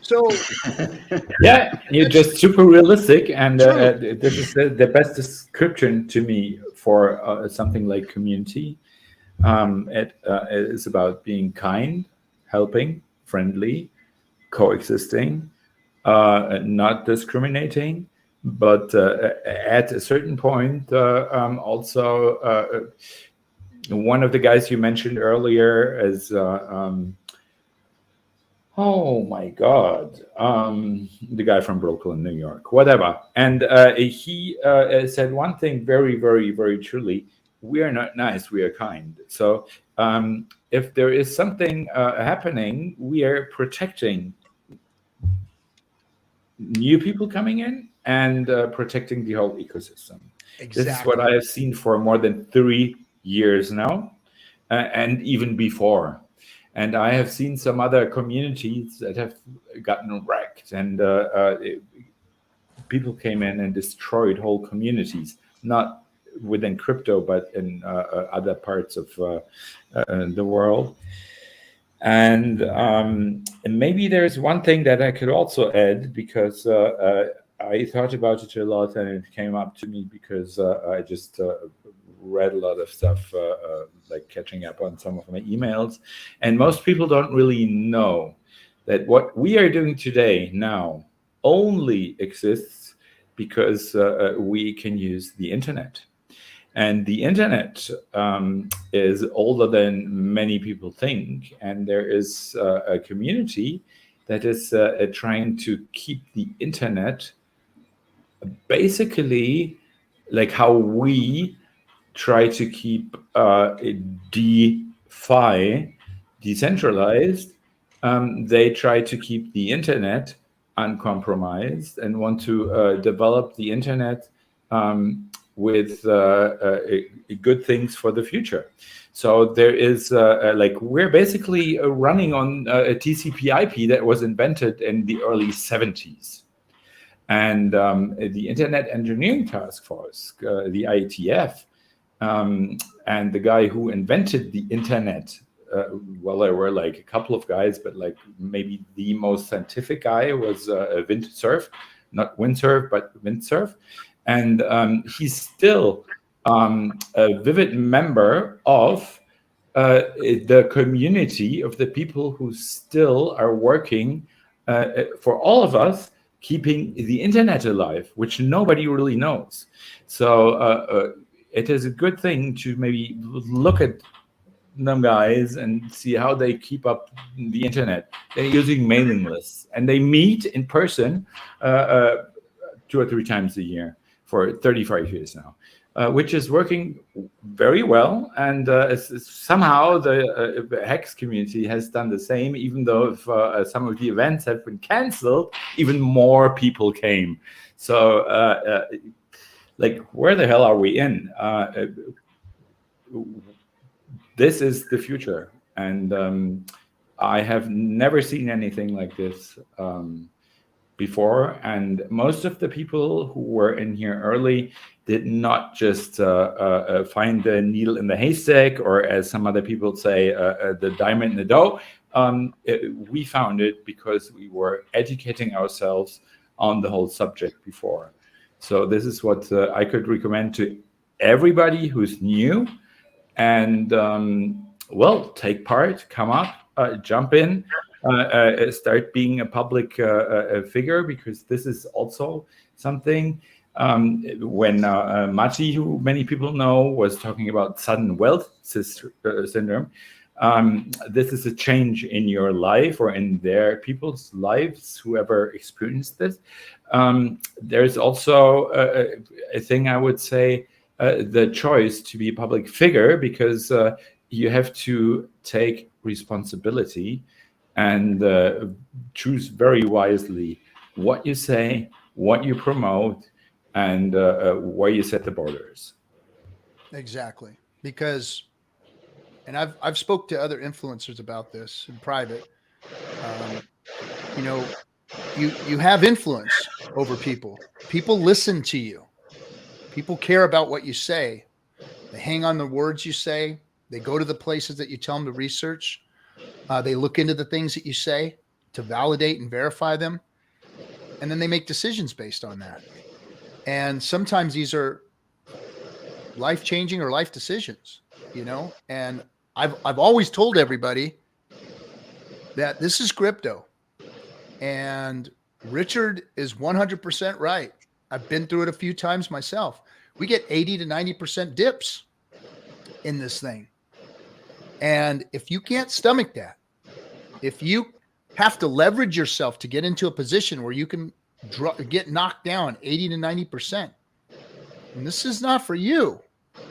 So yeah, you're just super realistic, and this is the best description to me for something like community. It is about being kind, helping, friendly, coexisting, not discriminating, but at a certain point, also one of the guys you mentioned earlier is oh my God, the guy from Brooklyn, New York, whatever. And he said one thing very, very, very truly: we are not nice, we are kind. So if there is something happening, we are protecting new people coming in and protecting the whole ecosystem. Exactly. This is what I have seen for more than 3 years now, and even before. And I have seen some other communities that have gotten wrecked, and people came in and destroyed whole communities, not within crypto, but in other parts of the world. And maybe there's one thing that I could also add, because I thought about it a lot, and it came up to me because I just read a lot of stuff, like catching up on some of my emails. And most people don't really know that what we are doing today now only exists because we can use the internet. And the internet is older than many people think. And there is a community that is trying to keep the internet basically like how we try to keep DeFi decentralized. They try to keep the internet uncompromised and want to develop the internet with good things for the future. So there is like we're basically running on a TCP/IP that was invented in the early 70s. And the Internet Engineering Task Force, the IETF, and the guy who invented the internet, well, there were like a couple of guys, but like maybe the most scientific guy was Windsurf, not Windsurf, but Windsurf. And he's still a vivid member of the community of the people who still are working for all of us, keeping the internet alive, which nobody really knows. So it is a good thing to maybe look at them guys and see how they keep up the internet. They're using mailing lists, and they meet in person 2 or 3 times a year for 35 years now, which is working very well. And somehow the Hex community has done the same, even though if, some of the events have been canceled, even more people came. So like, where the hell are we in? This is the future. And I have never seen anything like this before. And most of the people who were in here early did not just find the needle in the haystack, or as some other people say, the diamond in the dough. We found it because we were educating ourselves on the whole subject before. So this is what I could recommend to everybody who's new. And well, take part, come up, jump in, start being a public figure, because this is also something. When Mati, who many people know, was talking about sudden wealth syndrome, this is a change in your life or in their people's lives, whoever experienced this. There's also a thing I would say, the choice to be a public figure, because you have to take responsibility and choose very wisely what you say, what you promote, and where you set the borders. Exactly. Because, and I've spoke to other influencers about this in private. You know, you have influence over people. People listen to you. People care about what you say. They hang on the words you say. They go to the places that you tell them to research. They look into the things that you say to validate and verify them. And then they make decisions based on that. And sometimes these are life-changing or life decisions, you know? And I've always told everybody that this is crypto. And Richard is 100% right. I've been through it a few times myself. We get 80 to 90% dips in this thing. And if you can't stomach that, if you have to leverage yourself to get into a position where you can get knocked down 80 to 90%, and this is not for you,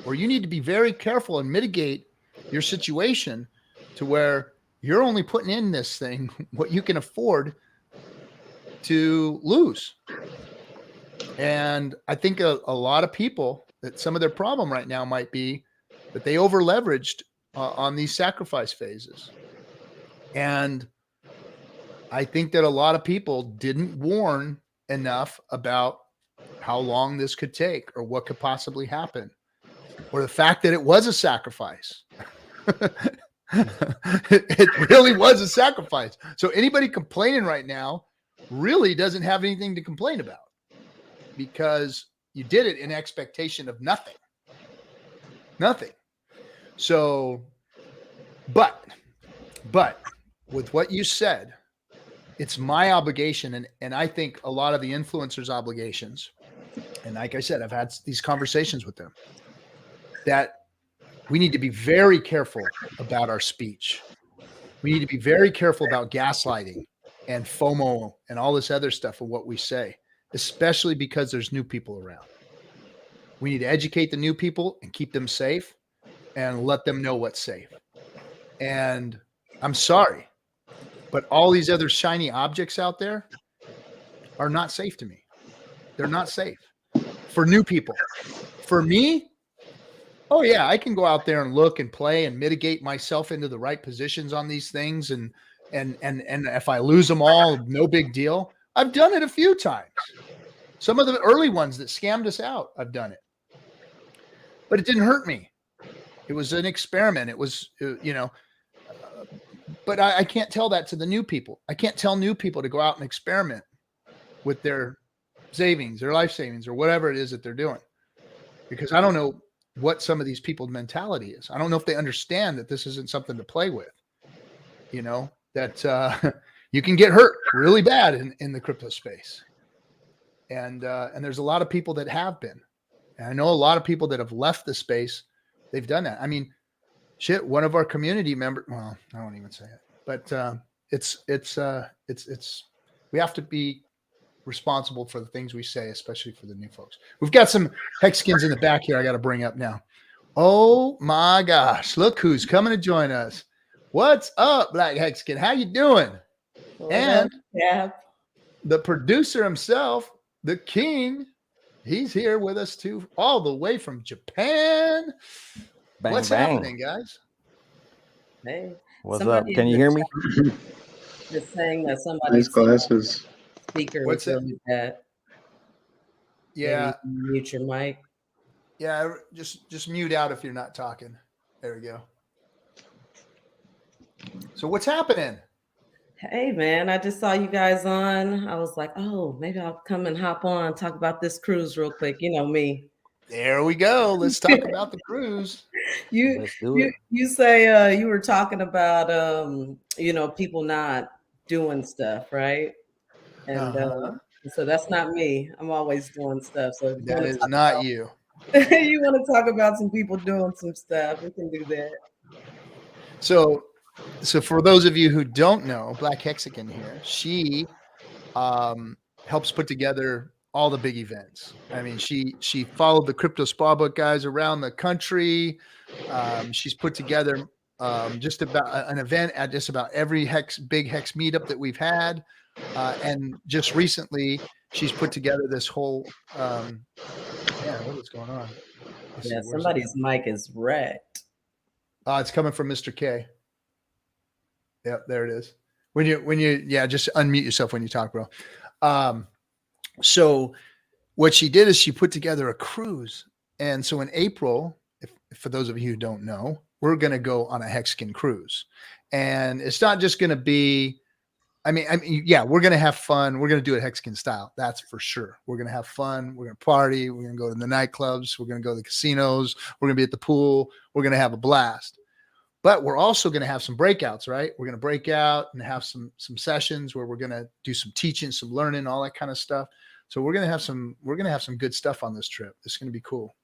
or you need to be very careful and mitigate your situation to where you're only putting in this thing what you can afford to lose. And I think a lot of people, that some of their problem right now might be that they over leveraged on these sacrifice phases. And I think that a lot of people didn't warn enough about how long this could take or what could possibly happen, or the fact that it was a sacrifice. It really was a sacrifice. So anybody complaining right now really doesn't have anything to complain about, because you did it in expectation of nothing. So, but with what you said, it's my obligation, and I think a lot of the influencers' obligations, and like I said, I've had these conversations with them, that we need to be very careful about our speech. We need to be very careful about gaslighting and FOMO and all this other stuff of what we say, especially because there's new people around. We need to educate the new people and keep them safe and let them know what's safe. And I'm sorry, but all these other shiny objects out there are not safe to me. They're not safe for new people. For me, oh yeah, I can go out there and look and play and mitigate myself into the right positions on these things. And if I lose them all, no big deal. I've done it a few times. Some of the early ones that scammed us out, I've done it. But it didn't hurt me. It was an experiment. It was, but I can't tell that to the new people. I can't tell new people to go out and experiment with their savings, their life savings, or whatever it is that they're doing, because I don't know what some of these people's mentality is. I don't know if they understand that this isn't something to play with, that you can get hurt really bad in the crypto space. And there's a lot of people that have been, and I know a lot of people that have left the space. They've done that. I mean, shit, one of our community members, well, I won't even say it, but we have to be responsible for the things we say, especially for the new folks. We've got some Hexicans in the back here I got to bring up now. Oh my gosh, look who's coming to join us. What's up, Black Hexican? How you doing? And the producer himself, the king, he's here with us too, all the way from Japan. Bang, What's bang. happening, guys? Hey, What's up? Can you hear me? Just saying that Nice somebody's glasses. speaker What's was it? really bad. Yeah, Maybe mute your mic. yeah. Just mute out if you're not talking. There we go. So what's happening? Hey, man, I just saw you guys on. I was like, oh, maybe I'll come and hop on, talk about this cruise real quick. You know me. There we go. Let's talk about the cruise. Let's do it. You say you were talking about people not doing stuff, right? And so that's not me. I'm always doing stuff. So if you That wanna is talk not about- you. you want to talk about some people doing some stuff, we can do that. So for those of you who don't know, Black Hexican here, she helps put together all the big events. I mean, she followed the Crypto Spa Book guys around the country. She's put together just about an event at just about every big Hex meetup that we've had. And just recently, she's put together this whole, what is going on? Let's see, Yeah, where's it somebody's mic is wrecked. It's coming from Mr. K. Yep, there it is. When you just unmute yourself when you talk, bro. So what she did is she put together a cruise. And so in April, if for those of you who don't know, we're going to go on a Hexican cruise. And it's not just going to be, yeah, we're going to have fun. We're going to do it Hexican style. That's for sure. We're going to have fun. We're going to party. We're going to go to the nightclubs. We're going to go to the casinos. We're going to be at the pool. We're going to have a blast. But we're also going to have some breakouts, right? We're going to break out and have some sessions where we're going to do some teaching, some learning, all that kind of stuff. So we're going to have some good stuff on this trip. It's going to be cool.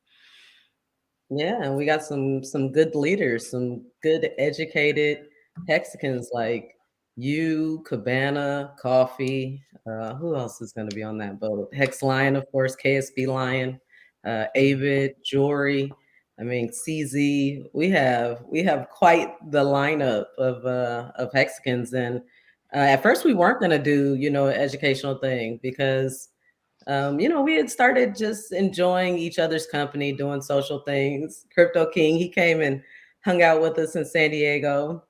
Yeah, and we got some good leaders, some good educated Hexicans like you, Cabana, Coffee. Who else is going to be on that boat? Hex Lion, of course, KSB Lion, Avid, Jory. I mean, CZ. We have quite the lineup of Hexicans, and at first we weren't going to do an educational thing because we had started just enjoying each other's company, doing social things. Crypto King, he came and hung out with us in San Diego.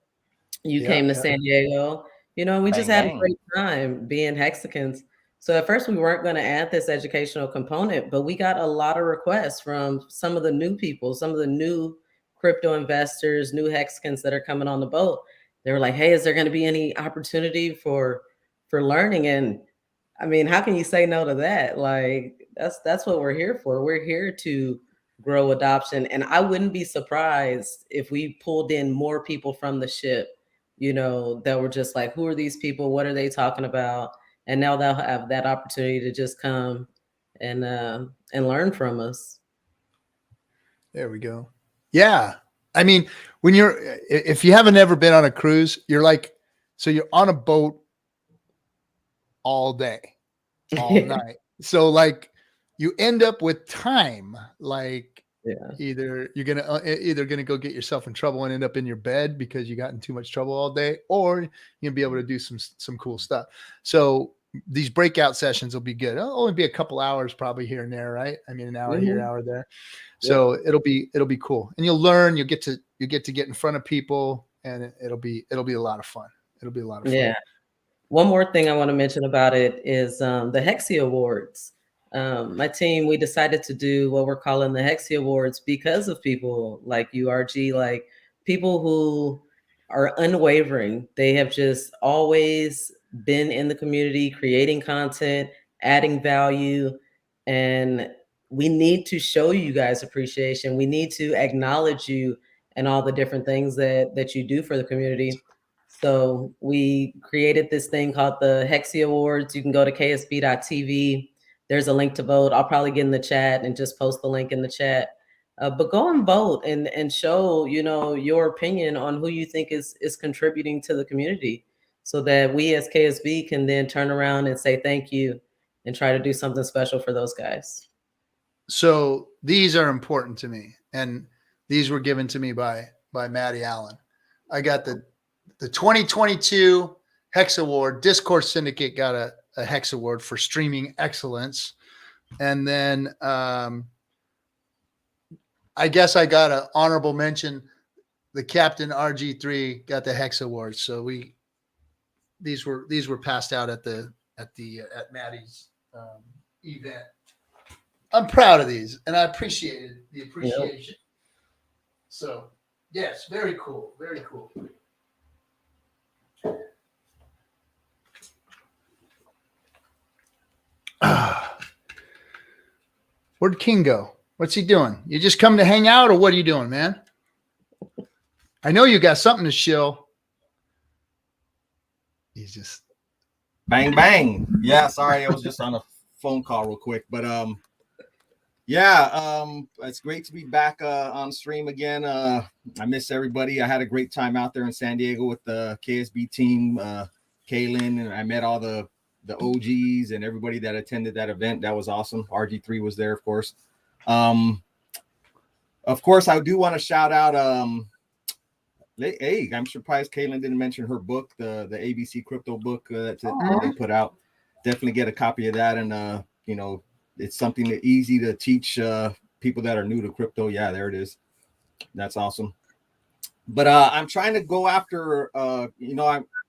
You came to San Diego. We just had a great time being Hexicans. So at first we weren't going to add this educational component, but we got a lot of requests from some of the new people, some of the new crypto investors, new Hexicans that are coming on the boat. They were like, hey, is there going to be any opportunity for learning? And I mean, how can you say no to that? Like, that's what we're here for. We're here to grow adoption. And I wouldn't be surprised if we pulled in more people from the ship, that were just like, who are these people? What are they talking about? And now they'll have that opportunity to just come and learn from us. There we go. Yeah. I mean, if you haven't ever been on a cruise, you're on a boat all day, all night. So like you end up with time, like either you're gonna go get yourself in trouble and end up in your bed because you got in too much trouble all day, or you're gonna be able to do some cool stuff. So these breakout sessions will be good. It'll only be a couple hours probably here and there, right? I mean, an hour here, hour there. So it'll be cool, and you'll learn. You get to get in front of people, and it'll be a lot of fun. It'll be a lot of fun. Yeah. One more thing I want to mention about it is the Hexi Awards. My team, we decided to do what we're calling the Hexi Awards because of people like URG, like people who are unwavering. They have just always been in the community, creating content, adding value, and we need to show you guys appreciation. We need to acknowledge you and all the different things that you do for the community. So we created this thing called the Hexi Awards. You can go to ksb.tv. There's a link to vote. I'll probably get in the chat and just post the link in the chat. But go and vote and show, your opinion on who you think is contributing to the community so that we as KSB can then turn around and say thank you and try to do something special for those guys. So these are important to me, and these were given to me by Maddie Allen. I got the 2022 Hex Award. Discourse Syndicate got a Hex Award for streaming excellence. And then I guess I got an honorable mention. The Captain RG3 got the Hex Award. So these were passed out at Maddie's event. I'm proud of these, and I appreciated the appreciation. Yep. So yes, very cool. Very cool. Where'd King go? What's he doing? You just come to hang out, or what are you doing, man? I know you got something to shill. He's just bang bang. Yeah, sorry, I was just on a phone call real quick, but it's great to be back on stream again. I miss everybody. I had a great time out there in San Diego with the KSB team, Kaylin, and I met all the OGs and everybody that attended that event. That was awesome. RG3 was there, of course. Of course, I do want to shout out. Hey, I'm surprised Kaylin didn't mention her book, the ABC crypto book that they put out. Definitely get a copy of that, and it's something easy to teach people that are new to crypto. Yeah, there it is. That's awesome. But I'm trying to go after. I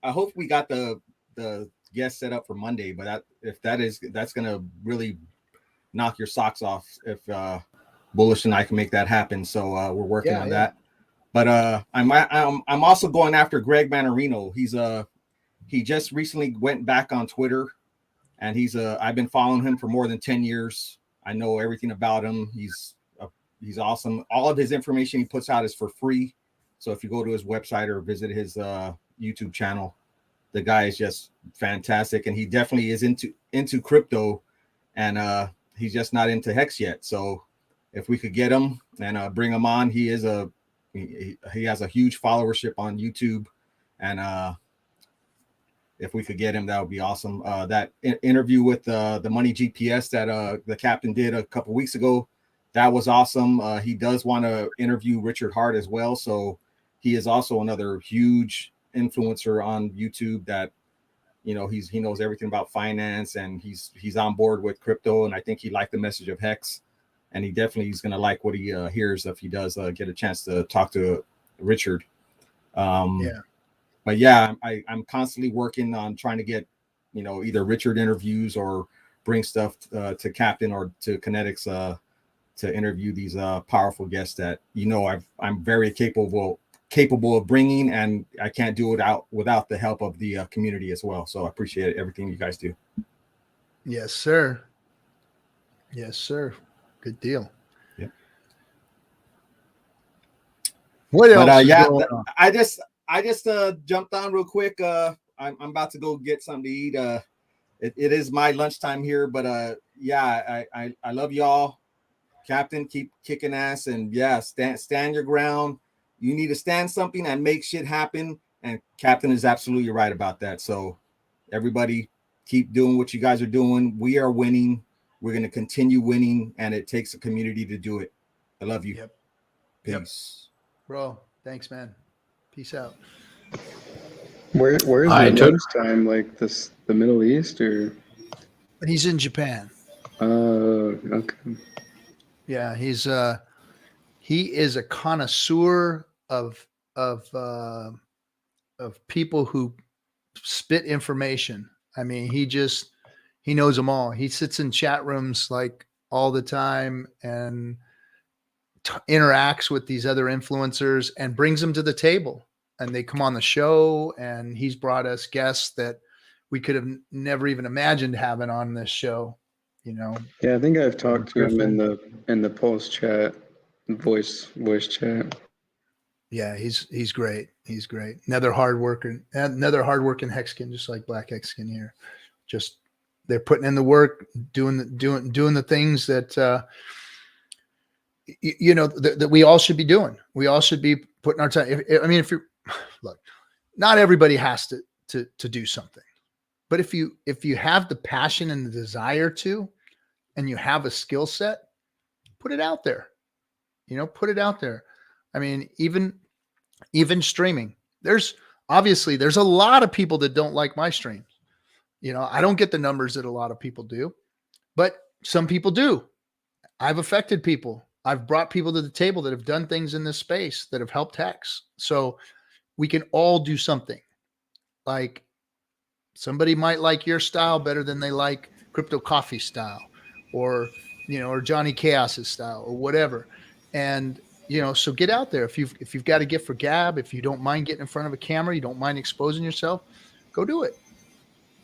hope we got the guest set up for Monday. But that's gonna really knock your socks off if Bullish and I can make that happen. So we're working on that. But I'm also going after Greg Manarino. He just recently went back on Twitter. And I've been following him for more than 10 years. I know everything about him. He's awesome. All of his information he puts out is for free. So if you go to his website or visit his YouTube channel, the guy is just fantastic, and he definitely is into crypto, and he's just not into Hex yet. So if we could get him and bring him on, he has a huge followership on YouTube, and if we could get him, that would be awesome. That interview with the Money GPS that the captain did a couple weeks ago, that was awesome. He does want to interview Richard Hart as well, so he is also another huge influencer on YouTube that, you know, he knows everything about finance, and he's on board with crypto, and I think he liked the message of Hex, and he definitely is going to like what he hears if he does get a chance to talk to Richard. But yeah, I'm constantly working on trying to get, you know, either Richard interviews or bring stuff to Captain or to Kinetics to interview these powerful guests that, you know, I'm very capable of bringing, and I can't do it without the help of the community as well. So I appreciate everything you guys do. Yes, sir. Yes, sir. Good deal. Yeah. What else? But is yeah, going on? I just jumped on real quick. I'm about to go get something to eat. It is my lunchtime here, but yeah, I love y'all. Captain, keep kicking ass, and yeah, stand your ground. You need to stand something and make shit happen. And Captain is absolutely right about that. So everybody keep doing what you guys are doing. We are winning. We're going to continue winning, and it takes a community to do it. I love you. Yep. Peace. Yep. Bro, thanks, man. Peace out. Where's the lunchtime? Like the Middle East, or? He's in Japan. Okay. Yeah, he is a connoisseur of people who spit information. I mean, he knows them all. He sits in chat rooms like all the time and interacts with these other influencers and brings them to the table, and they come on the show, and he's brought us guests that we could have never even imagined having on this show, you know. Yeah, I think I've talked to him in the Pulse chat, voice chat. Yeah, he's great. He's great. Another hardworking Hexagon, just like Black Hexagon here. Just they're putting in the work, doing the things that you know that we all should be doing. We all should be putting our time. If you're look, not everybody has to do something, but if you have the passion and the desire to, and you have a skill set, put it out there. You know, put it out there. I mean, even streaming, there's a lot of people that don't like my streams. You know, I don't get the numbers that a lot of people do, but some people do. I've affected people. I've brought people to the table that have done things in this space that have helped Hex. So we can all do something. Like somebody might like your style better than they like Crypto Coffee style, or, you know, or Johnny Chaos's style, or whatever. And, you know, so get out there. If you've got a gift for gab, if you don't mind getting in front of a camera, you don't mind exposing yourself, go do it.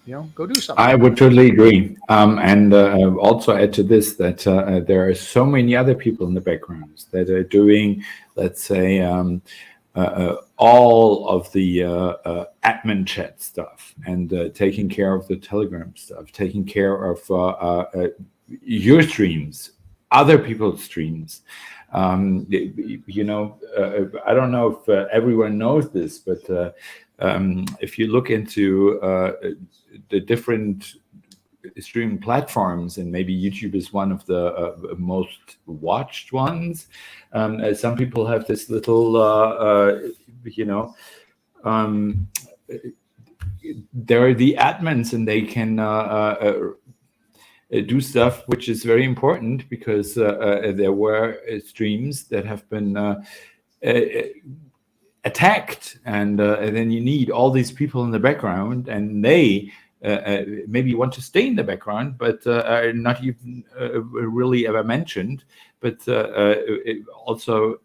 You know, go do something. I would totally agree. And also add to this that there are so many other people in the backgrounds that are doing, let's say, all of the admin chat stuff, and taking care of the Telegram stuff, taking care of your streams, other people's streams. You know, I don't know if everyone knows this, but if you look into the different streaming platforms, and maybe YouTube is one of the most watched ones, some people have this little, you know, they're the admins, and they can do stuff which is very important, because there were streams that have been attacked, and then you need all these people in the background, and they maybe want to stay in the background, but are not even really ever mentioned. But also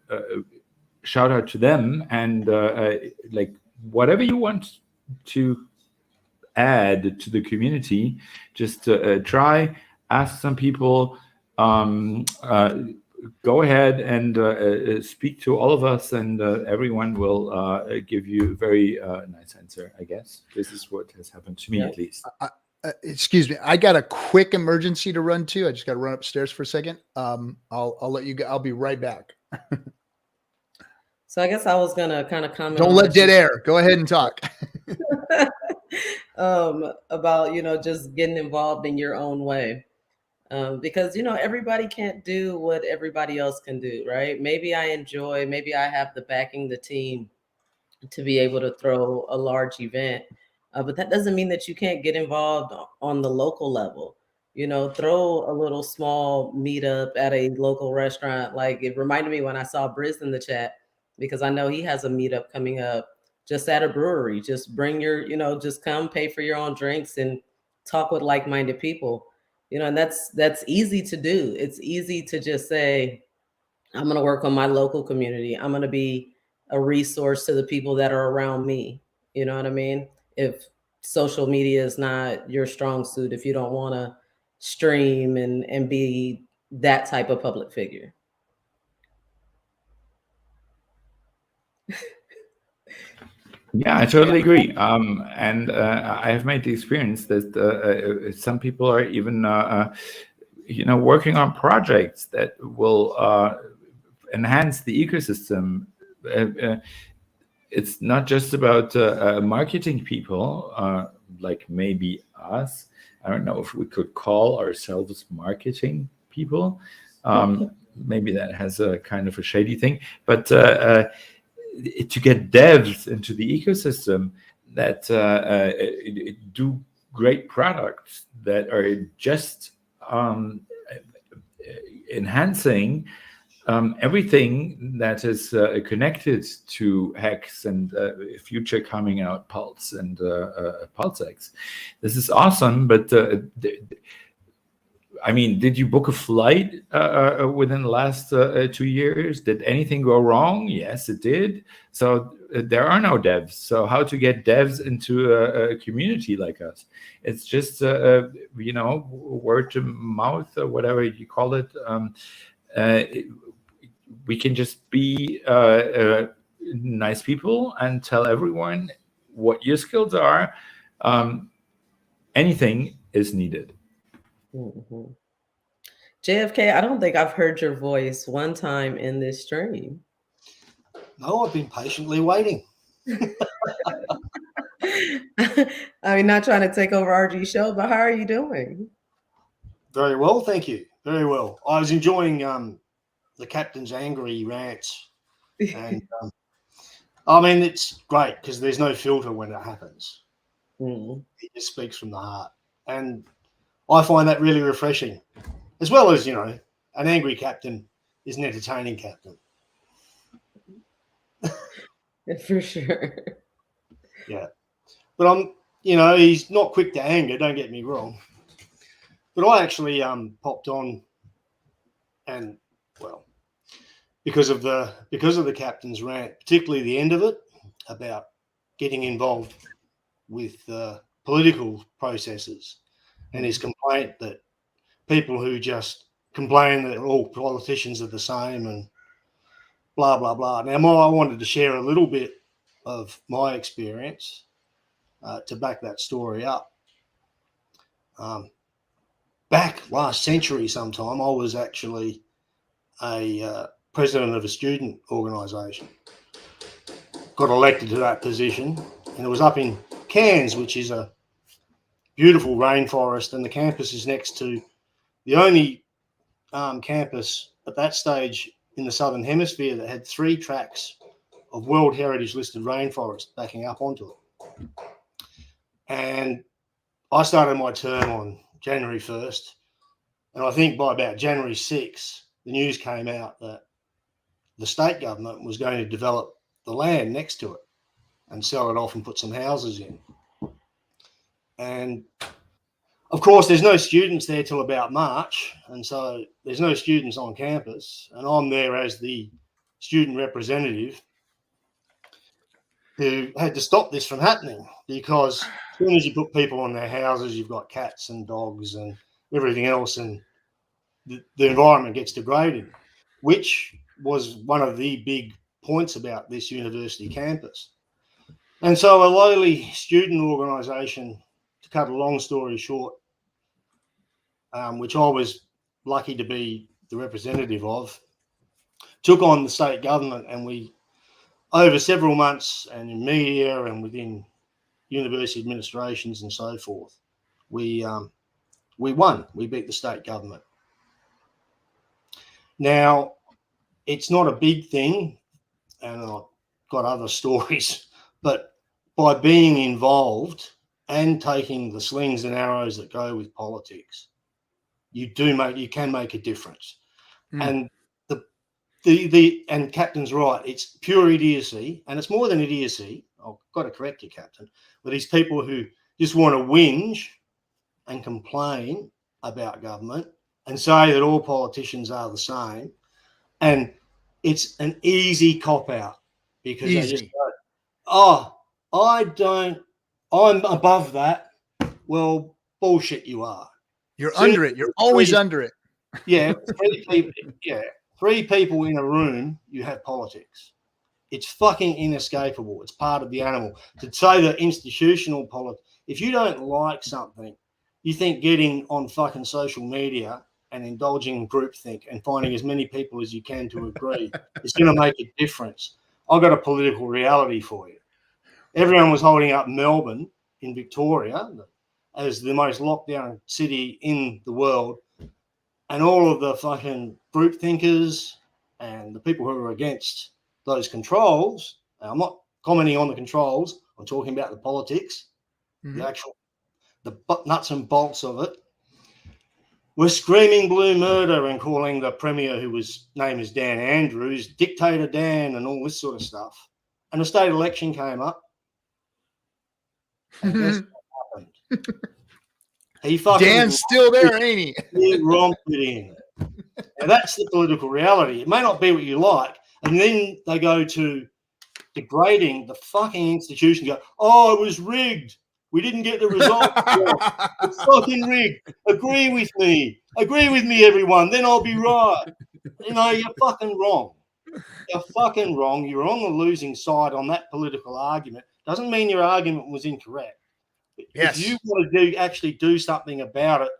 shout out to them, and like whatever you want to add to the community, just try, ask some people, go ahead and speak to all of us, and everyone will give you a very nice answer, I guess. This is what has happened to me, at least. Excuse me. I got a quick emergency to run to. I just got to run upstairs for a second. I'll let you go. I'll be right back. So I guess I was gonna kind of comment. Don't let dead air. Go ahead and talk. About, just getting involved in your own way. Because, everybody can't do what everybody else can do, right? Maybe I have the backing, the team to be able to throw a large event. But that doesn't mean that you can't get involved on the local level. Throw a little small meetup at a local restaurant. Like, it reminded me when I saw Briz in the chat, because I know he has a meetup coming up just at a brewery. Just bring your, just come, pay for your own drinks and talk with like-minded people. And that's easy to do. It's easy to just say, I'm going to work on my local community. I'm going to be a resource to the people that are around me. You know what I mean? If social media is not your strong suit, if you don't want to stream and be that type of public figure. Yeah, I totally agree. And I have made the experience that some people are even, working on projects that will enhance the ecosystem. It's not just about marketing people, like maybe us. I don't know if we could call ourselves marketing people. Maybe that has a kind of a shady thing, but to get devs into the ecosystem that do great products that are just enhancing everything that is connected to Hex and future coming out Pulse and PulseX. This is awesome, but did you book a flight within the last 2 years? Did anything go wrong? Yes, it did. So there are no devs. So how to get devs into a community like us? It's just, word to mouth or whatever you call it. We can just be nice people and tell everyone what your skills are. Anything is needed. Mm-hmm. JFK, I don't think I've heard your voice one time in this stream. No, I've been patiently waiting. Not trying to take over RG's show, but how are you doing? Very well, thank you. Very well. I was enjoying the captain's angry rants. And it's great because there's no filter when it happens. He just speaks from the heart. And I find that really refreshing, as well as, an angry captain is an entertaining captain. For sure. Yeah. But he's not quick to anger, don't get me wrong. But I actually popped on and, because of the captain's rant, particularly the end of it about getting involved with political processes. And his complaint that people who just complain that all politicians are the same and blah, blah, blah. Now, I wanted to share a little bit of my experience to back that story up. Back last century sometime, I was actually a president of a student organisation. Got elected to that position, and it was up in Cairns, which is a beautiful rainforest, and the campus is next to the only campus at that stage in the Southern Hemisphere that had 3 tracts of World Heritage listed rainforest backing up onto it. And I started my term on January 1st, and I think by about January 6th, the news came out that the state government was going to develop the land next to it and sell it off and put some houses in. And of course, there's no students there till about March. And so there's no students on campus. And I'm there as the student representative who had to stop this from happening, because as soon as you put people on their houses, you've got cats and dogs and everything else, and the environment gets degraded. which was one of the big points about this university campus. And so a lowly student organisation, to cut a long story short, which I was lucky to be the representative of, took on the state government, and we, over several months and in media and within university administrations and so forth, we won. We beat the state government. Now, it's not a big thing, and I've got other stories, but by being involved and taking the slings and arrows that go with politics, you can make a difference. And and Captain's right, it's pure idiocy, and it's more than idiocy. I've got to correct you, Captain, but these people who just want to whinge and complain about government and say that all politicians are the same, and it's an easy cop out because they just go, oh, I'm above that. Well, bullshit, you are. You're under it. You're always under it. Yeah, three people in a room, you have politics. It's fucking inescapable. It's part of the animal. To say that institutional politics, if you don't like something, you think getting on fucking social media and indulging in groupthink and finding as many people as you can to agree is going to make a difference. I've got a political reality for you. Everyone was holding up Melbourne in Victoria as the most locked down city in the world. And all of the fucking group thinkers and the people who are against those controls, I'm not commenting on the controls, I'm talking about the politics, the nuts and bolts of it, were screaming blue murder and calling the premier, who was name is Dan Andrews, Dictator Dan and all this sort of stuff. And the state election came up. And guess what happened? Dan's still there, ain't he? He romped it in. Now that's the political reality. It may not be what you like, and then they go to degrading the fucking institution. Go, oh, it was rigged. We didn't get the result. It's fucking rigged. Agree with me, everyone. Then I'll be right. You know, you're fucking wrong. You're fucking wrong. You're on the losing side on that political argument. Doesn't mean your argument was incorrect. Yes. If you want to actually do something about it,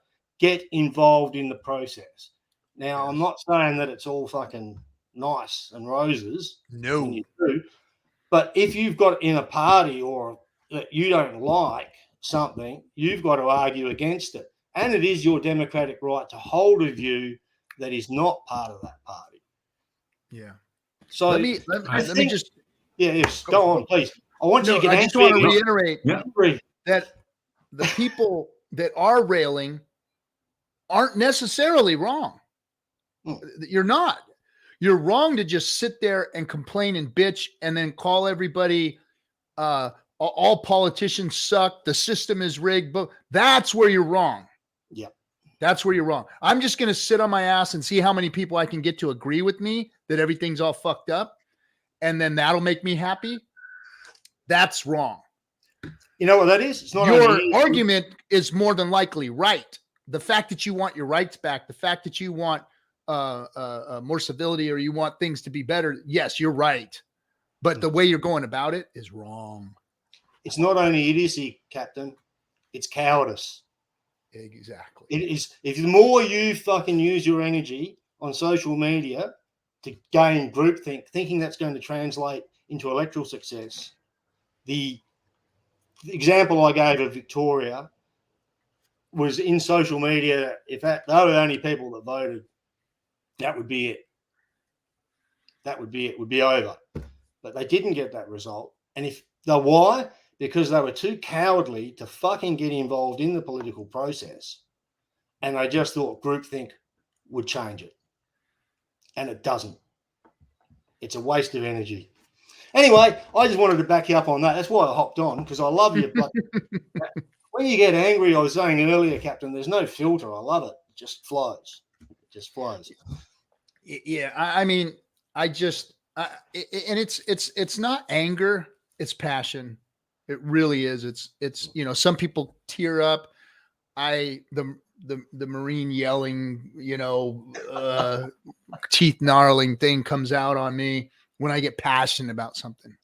get involved in the process. Now, I'm not saying that it's all fucking nice and roses. No. You do, but if you've got in a party or that you don't like something, you've got to argue against it. And it is your democratic right to hold a view that is not part of that party. Yeah. So let me just. Yeah, yes. Go on, please. I want you to get. I just want to reiterate that the people that are railing aren't necessarily wrong. You're not. You're wrong to just sit there and complain and bitch and then call everybody all politicians suck, the system is rigged. But that's where you're wrong. Yeah. That's where you're wrong. I'm just going to sit on my ass and see how many people I can get to agree with me that everything's all fucked up. And then that'll make me happy. That's wrong. You know what that is? It's not your argument is more than likely right. The fact that you want your rights back, the fact that you want more civility or you want things to be better. Yes, you're right. But the way you're going about it is wrong. It's not only idiocy, Captain. It's cowardice. Exactly. It is. If the more you fucking use your energy on social media to gain groupthink, thinking that's going to translate into electoral success, the example I gave of Victoria was in social media. If they were the only people that voted, that would be it. That would be it. Would be over. But they didn't get that result. And why? Because they were too cowardly to fucking get involved in the political process. And they just thought groupthink would change it. And it doesn't. It's a waste of energy. Anyway, I just wanted to back you up on that. That's why I hopped on, because I love you. But when you get angry, I was saying earlier, Captain, there's no filter. I love it. It just flows. It just flows. Yeah, I mean, I just and it's not anger, it's passion. It really is. It's some people tear up. The the Marine yelling, teeth gnarling thing comes out on me when I get passionate about something.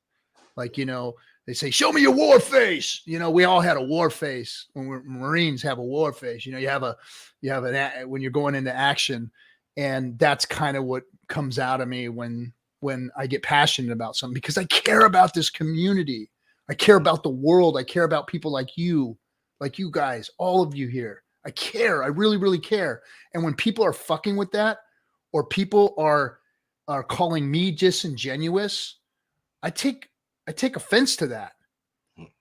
Like, they say, show me your war face. We all had a war face when Marines have a war face. When you're going into action, and that's kind of what comes out of me when I get passionate about something, because I care about this community. I care about the world. I care about people like you guys, all of you here. I care. I really, really care. And when people are fucking with that, or people are calling me disingenuous, I take offense to that.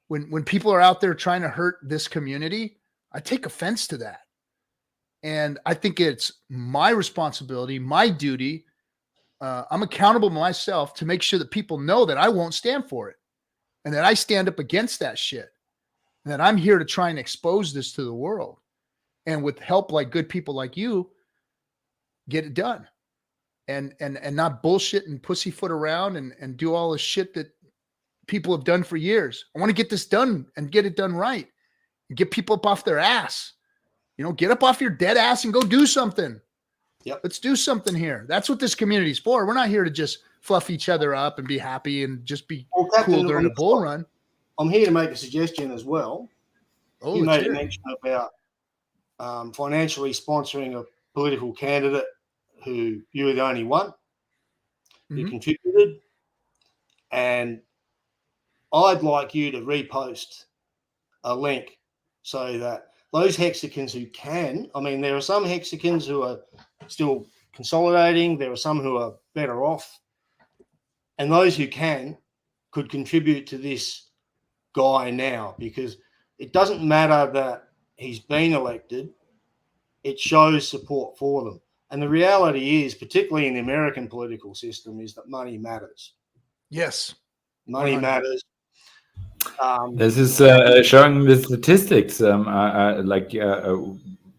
When people are out there trying to hurt this community, I take offense to that. And I think it's my responsibility, my duty. I'm accountable to myself to make sure that people know that I won't stand for it, and that I stand up against that shit, and that I'm here to try and expose this to the world. And with help like good people like you, get it done. And not bullshit and pussyfoot around and do all the shit that people have done for years. I want to get this done and get it done right. And get people up off their ass. Get up off your dead ass and go do something. Yep. Let's do something here. That's what this community is for. We're not here to just fluff each other up and be happy and just be cool during a bull run. I'm here to make a suggestion as well. You made a mention about financially sponsoring a political candidate who you were the only one who contributed. And I'd like you to repost a link so that those Hexicans who can, there are some Hexicans who are still consolidating. There are some who are better off. And those who can could contribute to this guy now, because it doesn't matter that he's been elected. It shows support for them. And the reality is, particularly in the American political system, is that money matters. Yes. Money 100. matters. This is showing the statistics.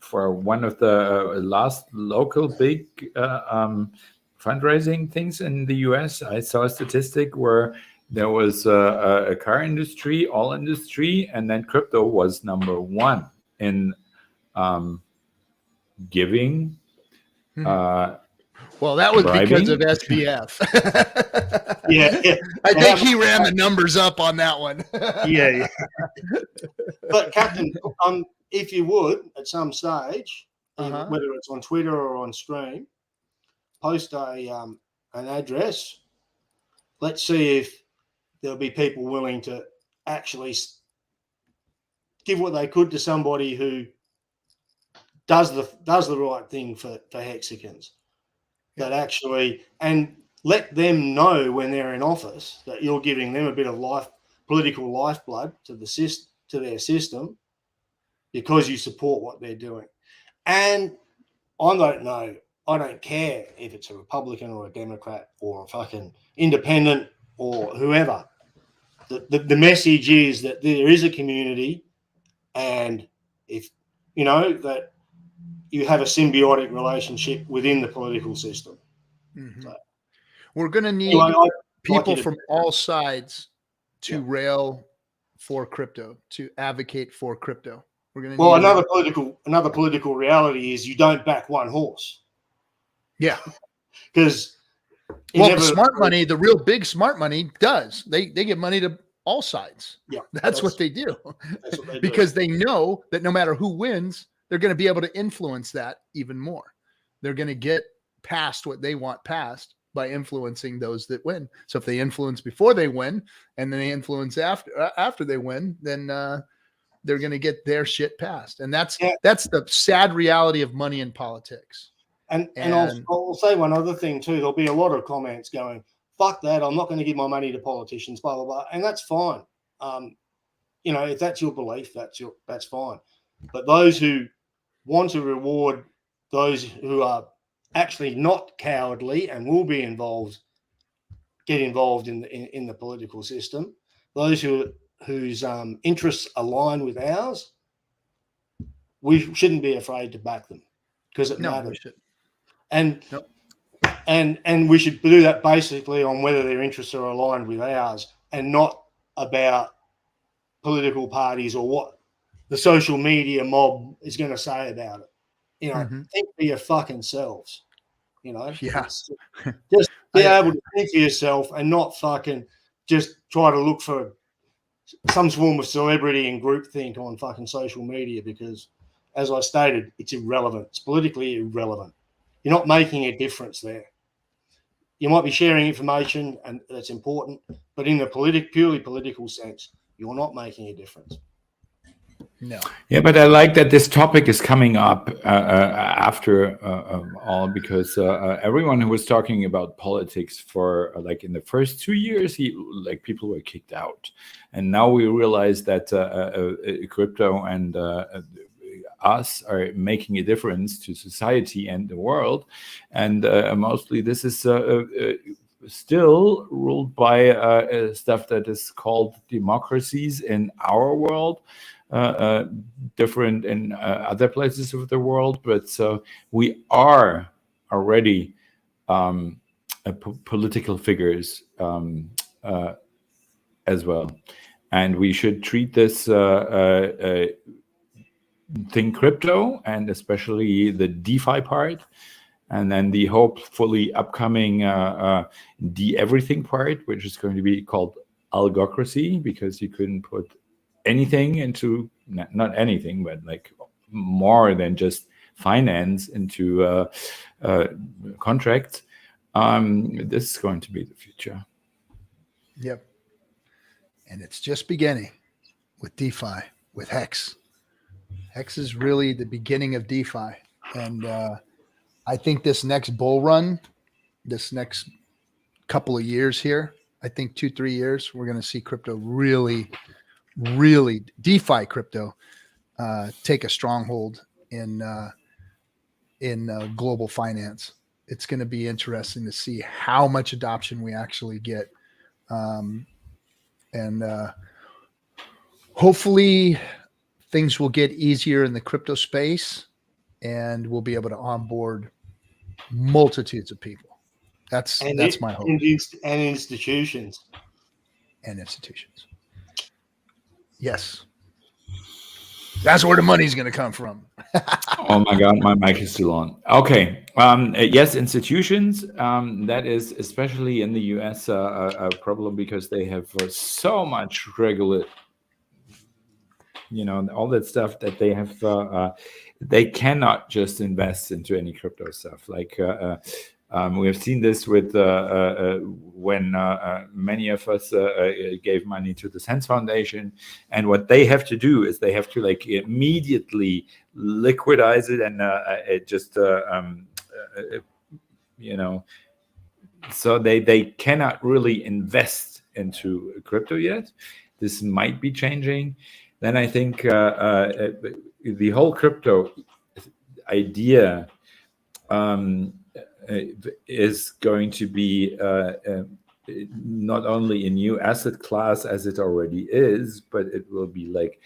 For one of the last local big fundraising things in the US, I saw a statistic where there was a car industry, all industry, and then crypto was number one in giving. Well, that was bribing. because of SBF. Yeah. I think he ran the numbers up on that one. Yeah. But Captain, if you would, at some stage, whether it's on Twitter or on stream, post an address. Let's see if there'll be people willing to actually give what they could to somebody who does the right thing for Hexicans. That actually, and let them know when they're in office that you're giving them a bit of political lifeblood to their system, because you support what they're doing. And I don't care if it's a Republican or a Democrat or a fucking independent or whoever. The message is that there is a community, and if that you have a symbiotic relationship within the political system. Mm-hmm. So, we're going to need people from all sides to rail for crypto, to advocate for crypto. We're going to another political reality is you don't back one horse. Yeah. Because the smart money, the real big smart money does. They give money to all sides. Yeah. That's what they do. That's what they do. Because they know that no matter who wins, they're going to be able to influence that even more. They're going to get past what they want passed by influencing those that win. So if they influence before they win, and then they influence after they win, then they're going to get their shit passed. And that's the sad reality of money in politics. And I'll say one other thing too. There'll be a lot of comments going, "Fuck that! I'm not going to give my money to politicians." Blah blah blah, and that's fine. If that's your belief, that's fine. But those who want to reward those who are actually not cowardly and will be get involved in the political system, those whose interests align with ours, we shouldn't be afraid to back them, because it matters. And we should do that basically on whether their interests are aligned with ours, and not about political parties or the social media mob is going to say about it. You know, Mhm. think for your fucking selves. You know, Yeah. just be I- able to think for yourself and not fucking just try to look for some form of celebrity and groupthink on fucking social media, because, as I stated, it's irrelevant. It's politically irrelevant. You're not making a difference there. You might be sharing information, and that's important, but in a purely political sense, you're not making a difference. No. Yeah, but I like that this topic is coming up after all, because everyone who was talking about politics for like in the first 2 years, people were kicked out, and now we realize that crypto and us are making a difference to society and the world, and mostly this is still ruled by stuff that is called democracies in our world. Different in other places of the world, but we are already political figures as well, and we should treat this thing crypto, and especially the DeFi part, and then the hopefully upcoming de-everything part, which is going to be called algocracy, because you couldn't put anything into, not anything, but like more than just finance into contracts. This is going to be the future. Yep. And it's just beginning with DeFi, with Hex. Hex is really the beginning of DeFi. And I think this next bull run, this next couple of years here, I think 2-3 years, we're going to see crypto really DeFi crypto take a stronghold in global finance. It's going to be interesting to see how much adoption we actually get, and hopefully things will get easier in the crypto space, and we'll be able to onboard multitudes of people. That's my hope. And institutions. And institutions. Yes. That's where the money's going to come from. Oh my God, my mic is still on. Okay. Yes, institutions. That is especially in the US a problem, because they have so much regulate, all that stuff that they have. They cannot just invest into any crypto stuff. Like we have seen this with when many of us gave money to the Sense Foundation, and what they have to do is they have to like immediately liquidize it, and so they cannot really invest into crypto yet. This might be changing. Then I think the whole crypto idea is going to be not only a new asset class as it already is, but it will be like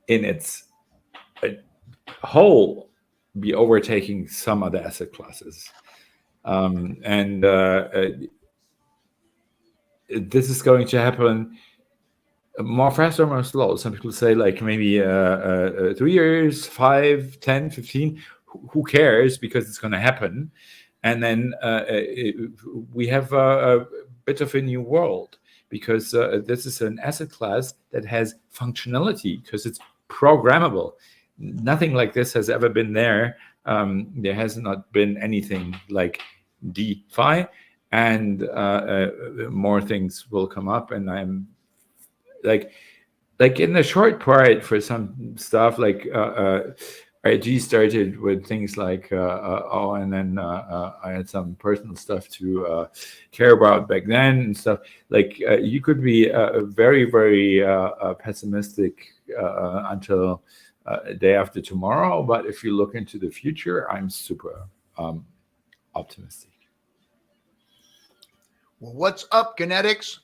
in its whole be overtaking some other asset classes. And this is going to happen more fast or more slow. Some people say like maybe 3 years, 5, 10, 15. Who cares? Because it's going to happen. And then we have a bit of a new world, because this is an asset class that has functionality, because it's programmable. Nothing like this has ever been there. There has not been anything like DeFi, and more things will come up. And I'm like in the short part for some stuff, like IG started with things like and then I had some personal stuff to care about back then and stuff. Like you could be very, very pessimistic until day after tomorrow, but if you look into the future, I'm super optimistic. Well, what's up, Kinetics?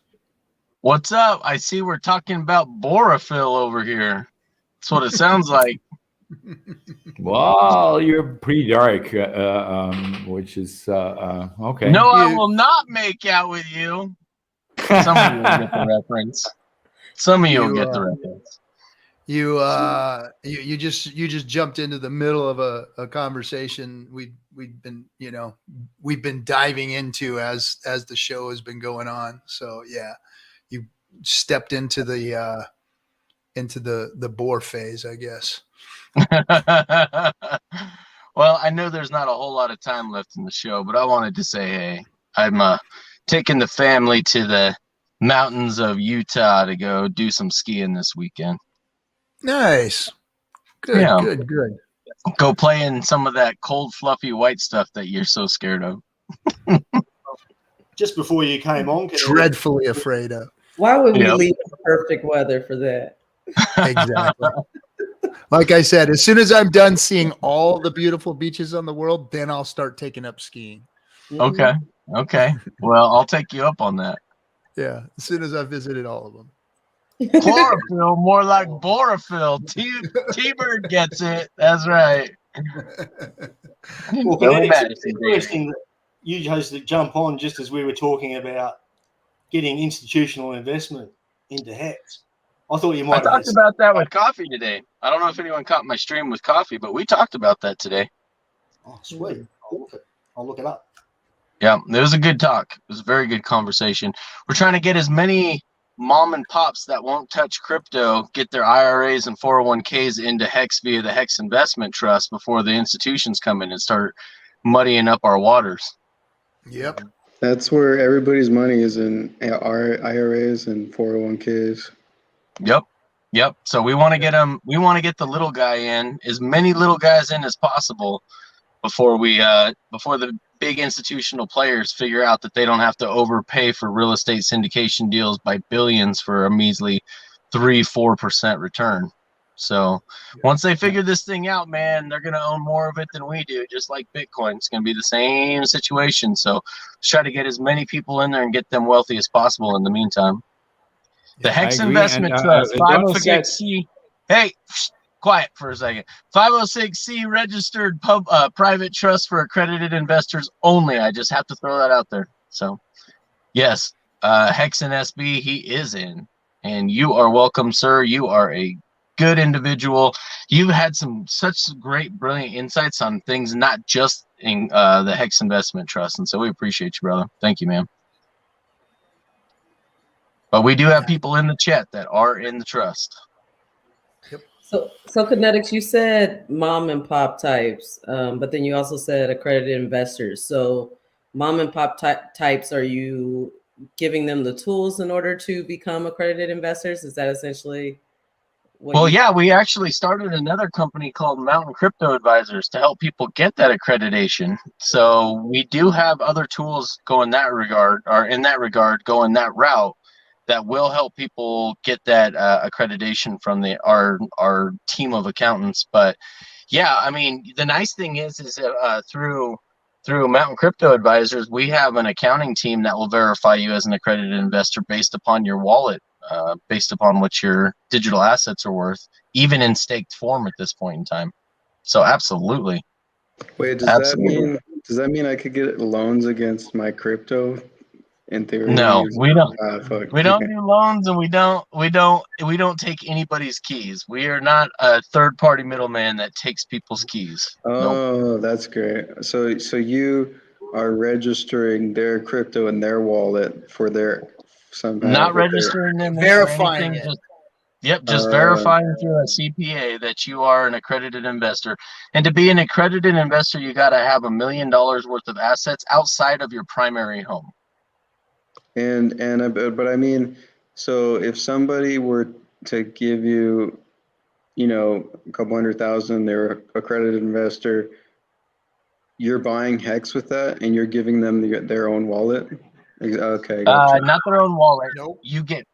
What's up? I see we're talking about Borophyll over here. That's what it sounds like. Well, you're pretty dark, which is okay. No, I will not make out with you. Some of you will get the reference. Some of you will get the reference. You just jumped into the middle of a conversation we've been diving into as the show has been going on. So yeah, you stepped into the bore phase, I guess. Well, I know there's not a whole lot of time left in the show, but I wanted to say, hey, I'm taking the family to the mountains of Utah to go do some skiing this weekend. Nice. Good, Yeah. good. Go play in some of that cold, fluffy white stuff that you're so scared of. Just before you came on, Dreadfully afraid of. Why would we leave perfect weather for that? Exactly. Like I said, as soon as I'm done seeing all the beautiful beaches on the world, then I'll start taking up skiing. Okay. Well, I'll take you up on that. Yeah, as soon as I've visited all of them. Chlorophyll, more like borophyll. T-Bird gets it. That's right. Well, it's interesting that you chose to jump on just as we were talking about getting institutional investment into Hex. I thought you might. I talked about that with coffee today. I don't know if anyone caught my stream with coffee, but we talked about that today. Oh, sweet. I'll look it up. Yeah, it was a good talk. It was a very good conversation. We're trying to get as many mom and pops that won't touch crypto get their IRAs and 401ks into Hex via the Hex Investment Trust before the institutions come in and start muddying up our waters. Yep. That's where everybody's money is, in our IRAs and 401ks. Yep. So we want to get them. We want to get the little guy in, as many little guys in as possible, before the big institutional players figure out that they don't have to overpay for real estate syndication deals by billions for a measly 3-4% return. So once they figure this thing out, man, they're going to own more of it than we do, just like Bitcoin. It's going to be the same situation. So let's try to get as many people in there and get them wealthy as possible in the meantime. The Hex Investment Trust, 506C. Hey, quiet for a second. 506C registered private trust for accredited investors only. I just have to throw that out there. So, yes, Hexen SB, he is in. And you are welcome, sir. You are a good individual. You've had such great, brilliant insights on things, not just in the Hex Investment Trust. And so we appreciate you, brother. Thank you, man. But we do have people in the chat that are in the trust. Yep. So Kinetics, you said mom and pop types, but then you also said accredited investors. So mom and pop types, are you giving them the tools in order to become accredited investors? Is that essentially what? Well, yeah, we actually started another company called Mountain Crypto Advisors to help people get that accreditation. So we do have other tools going that regard, going that route, that will help people get that accreditation from our team of accountants. But yeah, I mean, the nice thing is through Mountain Crypto Advisors, we have an accounting team that will verify you as an accredited investor based upon your wallet, based upon what your digital assets are worth, even in staked form at this point in time. So absolutely. Wait, does that mean I could get loans against my crypto? In theory, no, we don't. We don't Okay. do loans, and we don't take anybody's keys. We are not a third-party middleman that takes people's keys. Oh, nope. That's great. So you are registering their crypto in their wallet for their somehow. Not registering them, verifying it. Just verifying through a CPA that you are an accredited investor. And to be an accredited investor, you got to have $1 million worth of assets outside of your primary home. But I mean, so if somebody were to give you, a couple $100,000, they're accredited investor, you're buying Hex with that, and you're giving them their own wallet. Okay. Gotcha. Not their own wallet. Nope. You get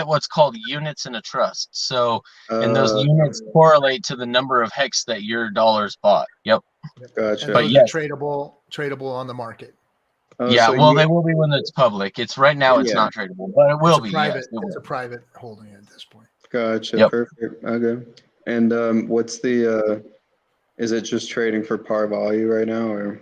what's called units in a trust. So, and those units correlate to the number of Hex that your dollars bought. Yep. Gotcha. But yes, tradable on the market. Yeah, well, they will be when it's public. It's right now. It's not tradable, but it will be. It's a private holding at this point. Gotcha. Yep. Perfect. Okay. And what's the? Is it just trading for par value right now, or?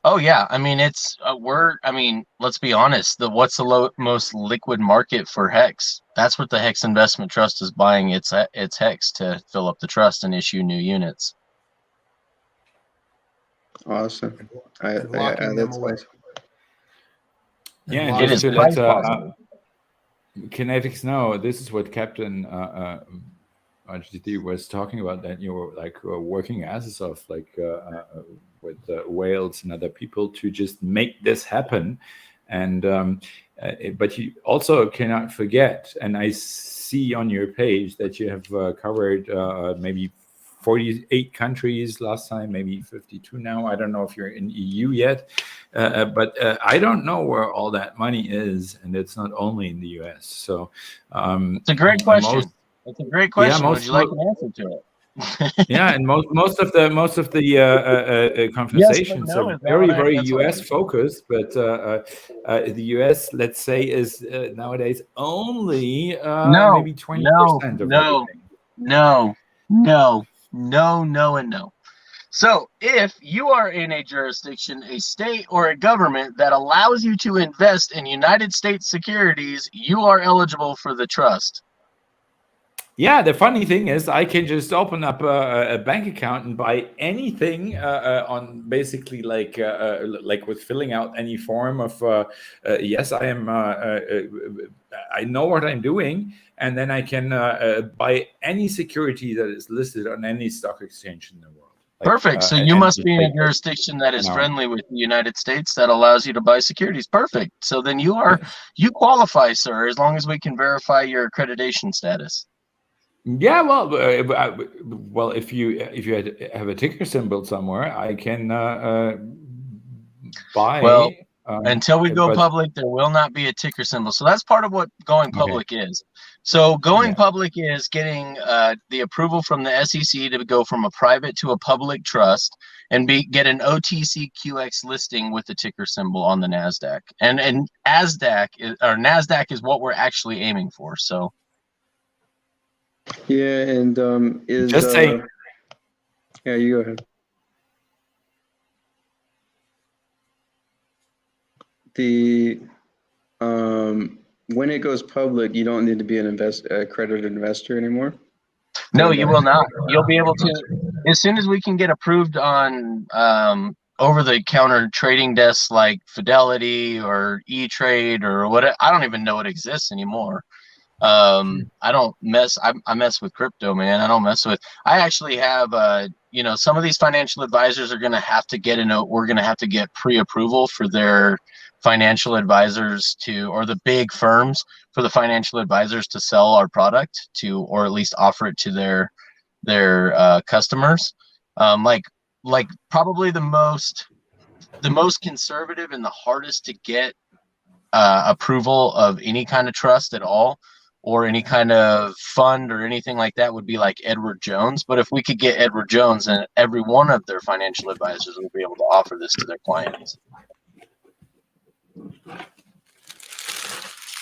Oh yeah, I mean it's I mean, let's be honest. What's the most liquid market for Hex? That's what the Hex Investment Trust is buying. It's Hex to fill up the trust and issue new units. Awesome. And locking them That's away. awesome. And Yeah, and locking It is just to price let positive. Kinetics know, this is what Captain RGT was talking about, that you were like working asses off, like with Wales and other people to just make this happen. And but you also cannot forget, and I see on your page that you have covered maybe 48 countries last time, maybe 52 now. I don't know if you're in EU yet, but I don't know where all that money is, and it's not only in the US. So It's a great question. It's a great question. Would you like an answer to it? Yeah, and most of the conversations no are is not what very that's what I US focused, but the US, let's say, is nowadays only maybe 20% of everything. No, and no. So if you are in a jurisdiction, a state, or a government that allows you to invest in United States securities, you are eligible for the trust. Yeah, the funny thing is, I can just open up a bank account and buy anything on basically like with filling out any form of yes, I am. I know what I'm doing, and then I can buy any security that is listed on any stock exchange in the world. Perfect. So you must be in a jurisdiction that is friendly with the United States that allows you to buy securities. Perfect. So then you qualify, sir, as long as we can verify your accreditation status. Yeah, well, if you have a ticker symbol somewhere, I can buy. Well, until we go public, there will not be a ticker symbol. So that's part of what going public is. So going public is getting the approval from the SEC to go from a private to a public trust and get an OTCQX listing with the ticker symbol on the NASDAQ. And NASDAQ is what we're actually aiming for. So. Yeah, and just say. Yeah, you go ahead. When it goes public, you don't need to be an accredited investor anymore. No, you will not. You'll be able to, as soon as we can get approved on over-the-counter trading desks like Fidelity or E-Trade or what. I don't even know it exists anymore. I don't mess. I mess with crypto, man. I don't mess with. I actually have, some of these financial advisors are going to have to get we're going to have to get pre-approval for their financial advisors or the big firms for the financial advisors to sell our product or at least offer it to their customers. Like probably the most conservative and the hardest to get approval of any kind of trust at all, or any kind of fund or anything like that, would be like Edward Jones. But if we could get Edward Jones, and every one of their financial advisors will be able to offer this to their clients.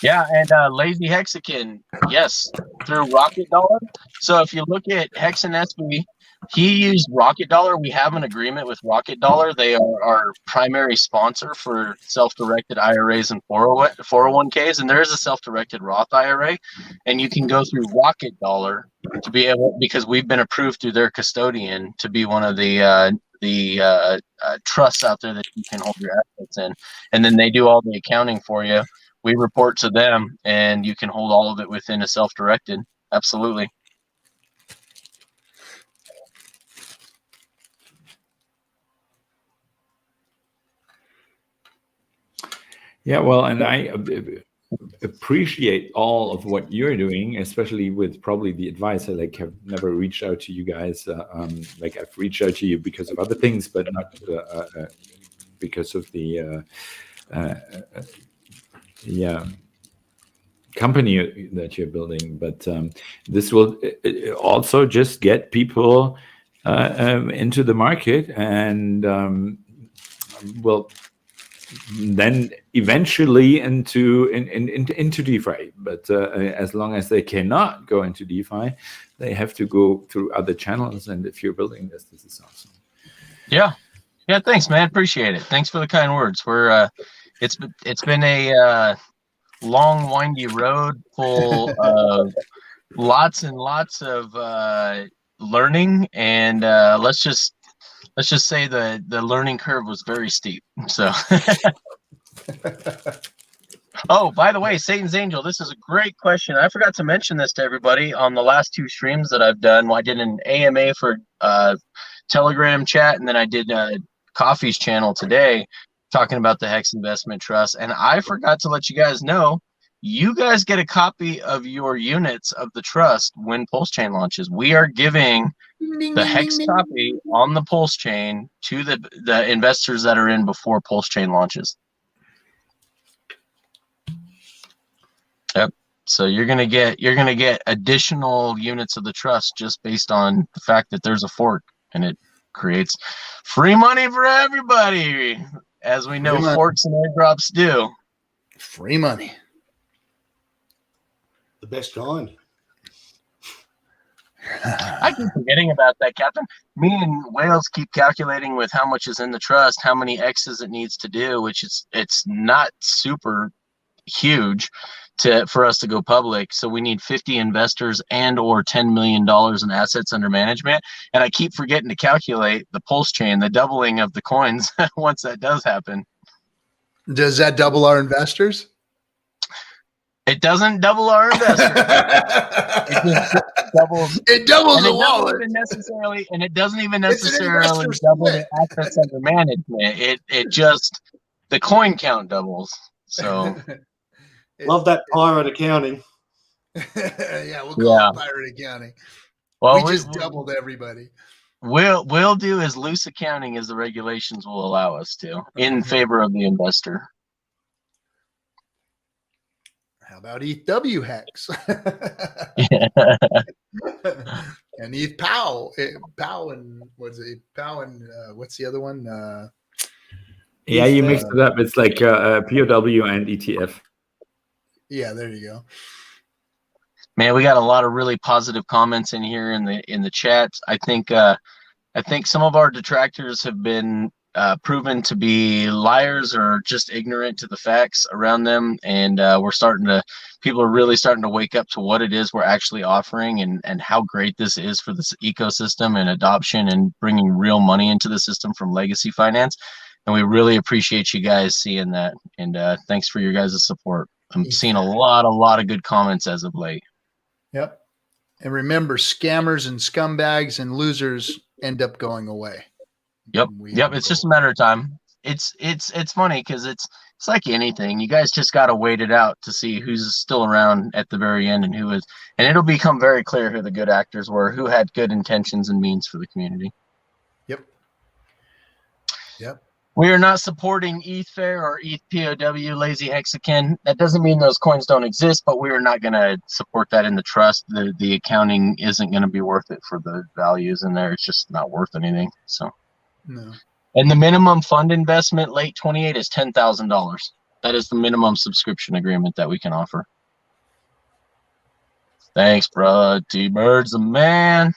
Yeah, and Lazy Hexican, yes, through Rocket Dollar. So if you look at Hex and SB, he used Rocket Dollar. We have an agreement with Rocket Dollar. They are our primary sponsor for self-directed IRAs and 401ks, and there is a self-directed Roth IRA, and you can go through Rocket Dollar to be able, because we've been approved through their custodian to be one of the trusts out there that you can hold your assets in, and then they do all the accounting for you. We report to them, and you can hold all of it within a self-directed. Absolutely. Yeah, well, and I appreciate all of what you're doing, especially with probably the advice. I have never reached out to you guys. I've reached out to you because of other things, but not because of the company that you're building. But this will also just get people into the market, and will then eventually into DeFi. But as long as they cannot go into DeFi, they have to go through other channels. And if you're building this is awesome. Yeah. Yeah, thanks, man. Appreciate it. Thanks for the kind words. We're it's been a long, windy road full of lots and lots of learning, and let's just say the learning curve was very steep. So. Oh, by the way, Satan's Angel, this is a great question. I forgot to mention this to everybody on the last 2 streams that I've done. I did an AMA for Telegram chat, and then I did Coffee's channel today talking about the Hex Investment Trust. And I forgot to let you guys know, you guys get a copy of your units of the trust when Pulse Chain launches. We are giving the Hex copy on the Pulse Chain to the investors that are in before Pulse Chain launches. Yep. So you're gonna get additional units of the trust just based on the fact that there's a fork, and it creates free money for everybody, as we know forks and airdrops do. Free money. The best kind. I keep forgetting about that, Captain. Me and Wales keep calculating with how much is in the trust, how many X's it needs to do, which it's not super huge for us to go public. So we need 50 investors and or $10 million in assets under management. And I keep forgetting to calculate the Pulse Chain, the doubling of the coins once that does happen. Does that double our investors? It doesn't double our investors. It doubles the wallet. And it doesn't even necessarily double the assets under management. It just, the coin count doubles. So love that pirate accounting. Yeah, we'll call it pirate accounting. Well, we just doubled everybody. We'll do as loose accounting as the regulations will allow us to, in favor of the investor. How about ETH Hex? And ETH POW. POW and what's it? POW and what's the other one? Yeah, you mixed it up. It's like POW and ETF. Yeah, there you go. Man, we got a lot of really positive comments in here in the chats. I think some of our detractors have been proven to be liars or just ignorant to the facts around them, and people are really starting to wake up to what it is we're actually offering and how great this is for this ecosystem and adoption and bringing real money into the system from legacy finance. And we really appreciate you guys seeing that, and thanks for your guys' support. I'm seeing a lot of good comments as of late. Yep. And remember, scammers and scumbags and losers end up going away. Yep. It's just a matter of time. It's funny because it's like anything. You guys just got to wait it out to see who's still around at the very end and who is, and it'll become very clear who the good actors were, who had good intentions and means for the community. Yep. We are not supporting ETH Fair or ETH POW, Lazy Hexican. That doesn't mean those coins don't exist, but we are not going to support that in the trust. The accounting isn't going to be worth it for the values in there. It's just not worth anything. So. No. And the minimum fund investment late 28 is $10,000. That is the minimum subscription agreement that we can offer. Thanks, bro. T-Bird's the man.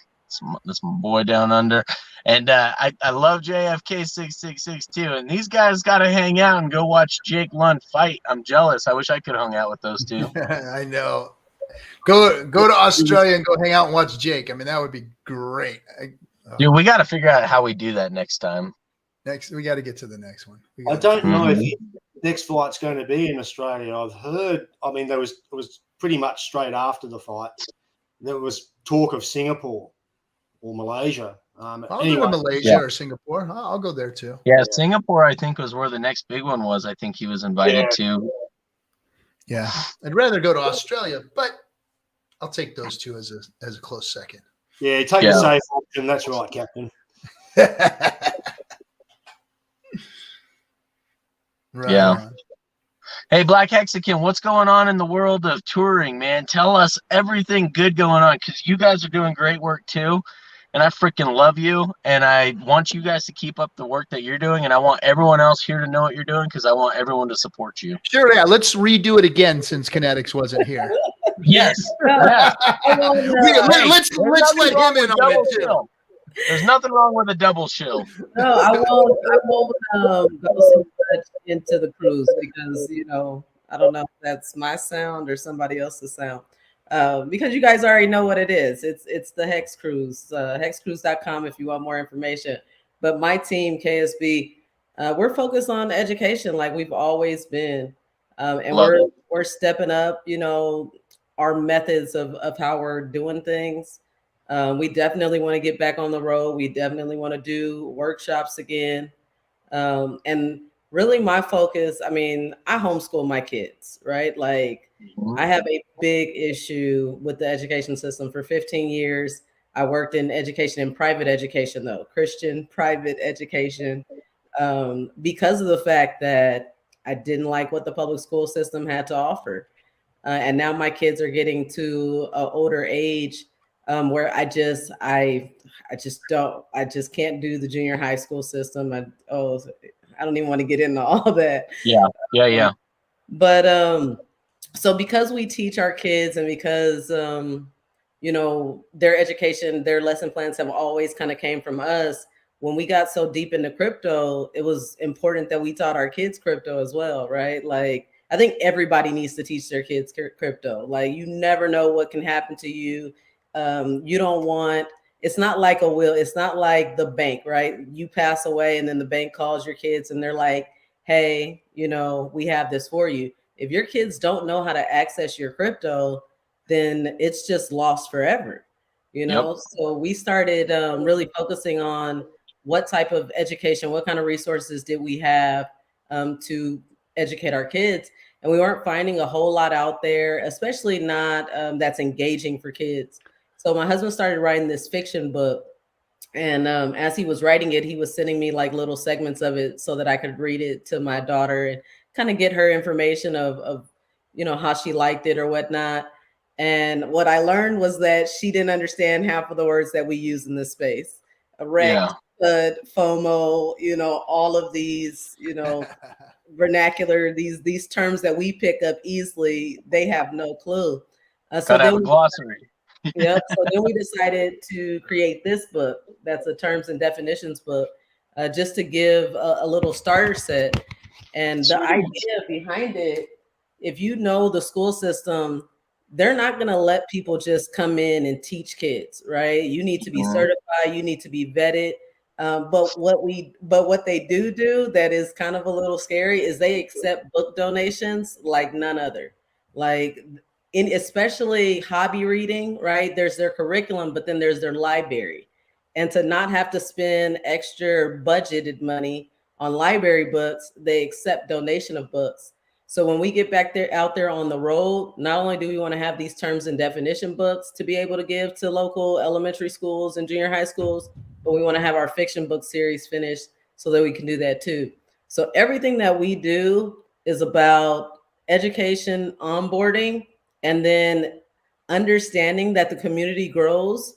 That's my boy down under. And I love JFK6662. And these guys got to hang out and go watch Jake Lund fight. I'm jealous. I wish I could have hung out with those two. I know. Go to Australia and go hang out and watch Jake. I mean, that would be great. Dude, we got to figure out how we do that next time. We got to get to the next one. I don't know if the next fight's going to be in Australia. I've heard, I mean, it was pretty much straight after the fight. There was talk of Singapore or Malaysia. I'll go to Malaysia or Singapore. I'll go there too. Yeah, Singapore, I think, was where the next big one was. I think he was invited to. Yeah, I'd rather go to Australia, but I'll take those two as a close second. Yeah, take the safe option. That's right, Captain. Right. Yeah. Hey, Black Hexican, what's going on in the world of touring, man? Tell us everything good going on, because you guys are doing great work too. And I freaking love you. And I want you guys to keep up the work that you're doing. And I want everyone else here to know what you're doing, because I want everyone to support you. Sure, yeah. Let's redo it again since Kinetics wasn't here. Yes. Yeah. Let's let him in on it too. There's nothing wrong with a double shill. No, I won't go so much into the cruise because I don't know if that's my sound or somebody else's sound. Because you guys already know what it is. It's the Hex Cruise, hexcruise.com if you want more information. But my team, KSB, we're focused on education like we've always been. And we're stepping up, our methods of how we're doing things. We definitely want to get back on the road. We definitely want to do workshops again. And really my focus, I homeschool my kids, right? Like I have a big issue with the education system. For 15 years, I worked in education and private education though, Christian private education, because of the fact that I didn't like what the public school system had to offer. And now my kids are getting to an older age where I just can't do the junior high school system. I don't even want to get into all that. Yeah. But so because we teach our kids and because their education, their lesson plans have always kind of came from us. When we got so deep into crypto, it was important that we taught our kids crypto as well, right? Like I think everybody needs to teach their kids crypto. Like you never know what can happen to you. It's not like a will. It's not like the bank, right? You pass away and then the bank calls your kids and they're like, hey, we have this for you. If your kids don't know how to access your crypto, then it's just lost forever, Yep. So we started really focusing on what type of education, what kind of resources did we have to educate our kids. And we weren't finding a whole lot out there, especially not that's engaging for kids. So my husband started writing this fiction book. And as he was writing it, he was sending me like little segments of it so that I could read it to my daughter and kind of get her information of how she liked it or whatnot. And what I learned was that she didn't understand half of the words that we use in this space. Erect, FOMO, all of these, vernacular, these terms that we pick up easily, they have no clue. So have a glossary. Yep. So then we decided to create this book. That's a terms and definitions book, just to give a little starter set. And the idea behind it, if you know the school system, they're not going to let people just come in and teach kids, right? You need to be certified. You need to be vetted. But what they do that is kind of a little scary is they accept book donations like none other. Like especially hobby reading, right? There's their curriculum, but then there's their library. And to not have to spend extra budgeted money on library books, they accept donation of books. So when we get back there out there on the road, not only do we want to have these terms and definition books to be able to give to local elementary schools and junior high schools, but we want to have our fiction book series finished so that we can do that too. So everything that we do is about education, onboarding, and then understanding that the community grows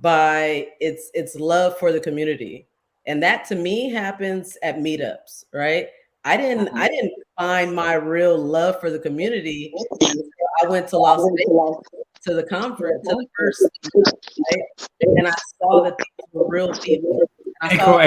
by its love for the community. And that to me happens at meetups, right? I didn't find my real love for the community. I went to Las Vegas to the conference, to the first, right? And I saw that these were real people. Echo.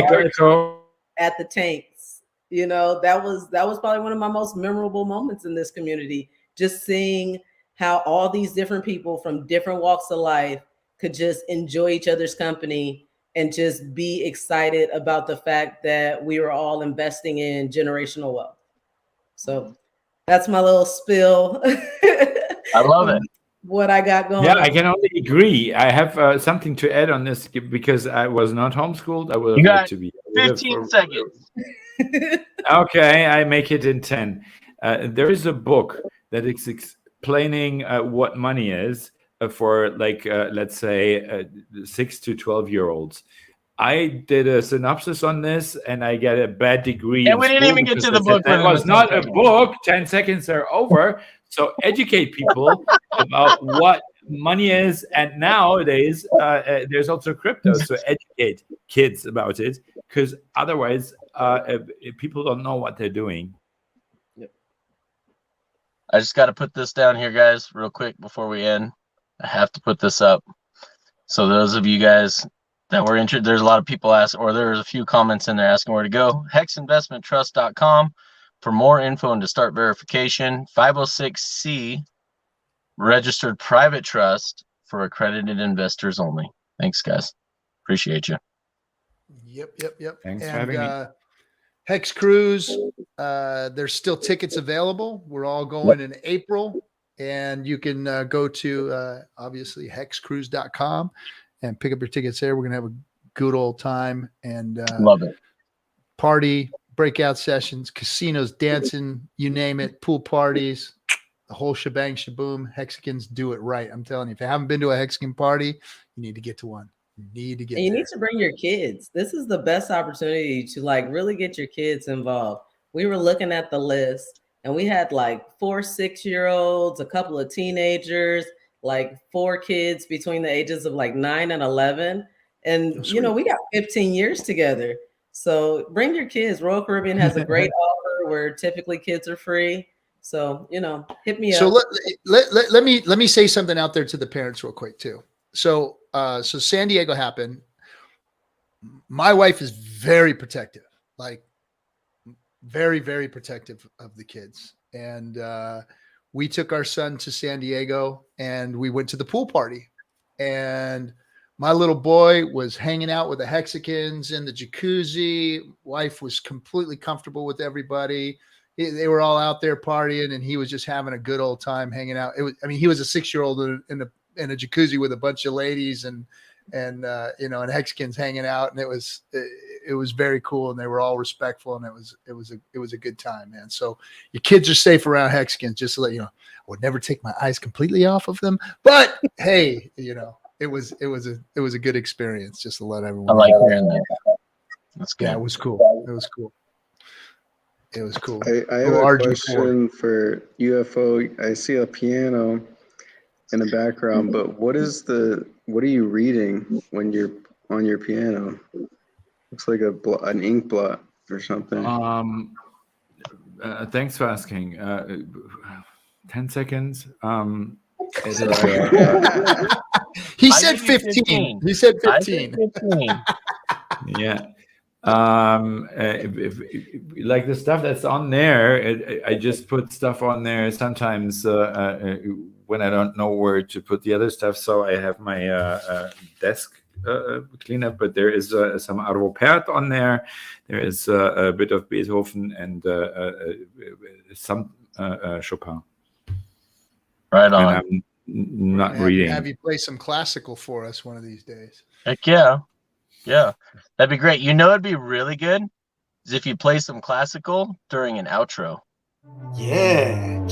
At the tanks. That was probably one of my most memorable moments in this community. Just seeing how all these different people from different walks of life could just enjoy each other's company and just be excited about the fact that we were all investing in generational wealth. So that's my little spill. I love it. What I got going. Yeah, I can only agree. I have something to add on this because I was not homeschooled. I would have liked to be. 15 seconds. Okay, I make it in 10. There is a book that is explaining what money is for, like, let's say, 6 to 12-year-olds. I did a synopsis on this, and I get a bad degree. And we didn't even get to the book. That was not a book. 10 seconds are over. So educate people about what money is. And nowadays, there's also crypto. So educate kids about it, because otherwise, people don't know what they're doing. I just got to put this down here, guys, real quick before we end. I have to put this up. So those of you guys that we're interested. There's a lot of people or there's a few comments in there asking where to go. Hexinvestmenttrust.com for more info and to start verification. 506C registered private trust for accredited investors only. Thanks, guys. Appreciate you. Yep. Thanks for having me. Hex Cruise, there's still tickets available. We're all going in April, and you can go to obviously hexcruise.com and pick up your tickets there. We're gonna have a good old time and love it. Party, breakout sessions, casinos, dancing, you name it, pool parties, the whole shebang shaboom. Hexicans do it right. I'm telling you, if you haven't been to a Hexican party, you need to get to one. You need to get. And you need to bring your kids. This is the best opportunity to like really get your kids involved. We were looking at the list and we had like 4 6-year-olds, a couple of teenagers, like 4 kids between the ages of like 9 and 11. And, you know, we got 15 years together. So bring your kids. Royal Caribbean has a great offer where typically kids are free. So, you know, hit me up. So let me say something out there to the parents real quick too. So San Diego happened. My wife is very protective, like very, very protective of the kids. And we took our son to San Diego and we went to the pool party. And my little boy was hanging out with the Hexicans in the jacuzzi. Wife was completely comfortable with everybody. They were all out there partying and he was just having a good old time hanging out. He was a 6-year-old in a jacuzzi with a bunch of ladies and and Hexicans hanging out, and it was very cool, and they were all respectful, and it was a good time, man. So your kids are safe around Hexicans, just to let you know. I would never take my eyes completely off of them, but hey, it was a good experience, just to let everyone I like know. hearing that. That's good. Yeah, it was cool. It was cool. I have a question for UFO. I see a piano in the background, but what are you reading when you're on your piano? Looks like an ink blot or something. Thanks for asking. 10 seconds. He said 15. He said 15. Yeah. If like the stuff that's on there, I just put stuff on there sometimes when I don't know where to put the other stuff. So I have my desk cleanup, but there is some Arvo Pärt on there. There is a bit of Beethoven and some Chopin. Right on. And I'm not reading. Have you play some classical for us one of these days? Heck yeah. Yeah, that'd be great. It'd be really good is if you play some classical during an outro. Yeah,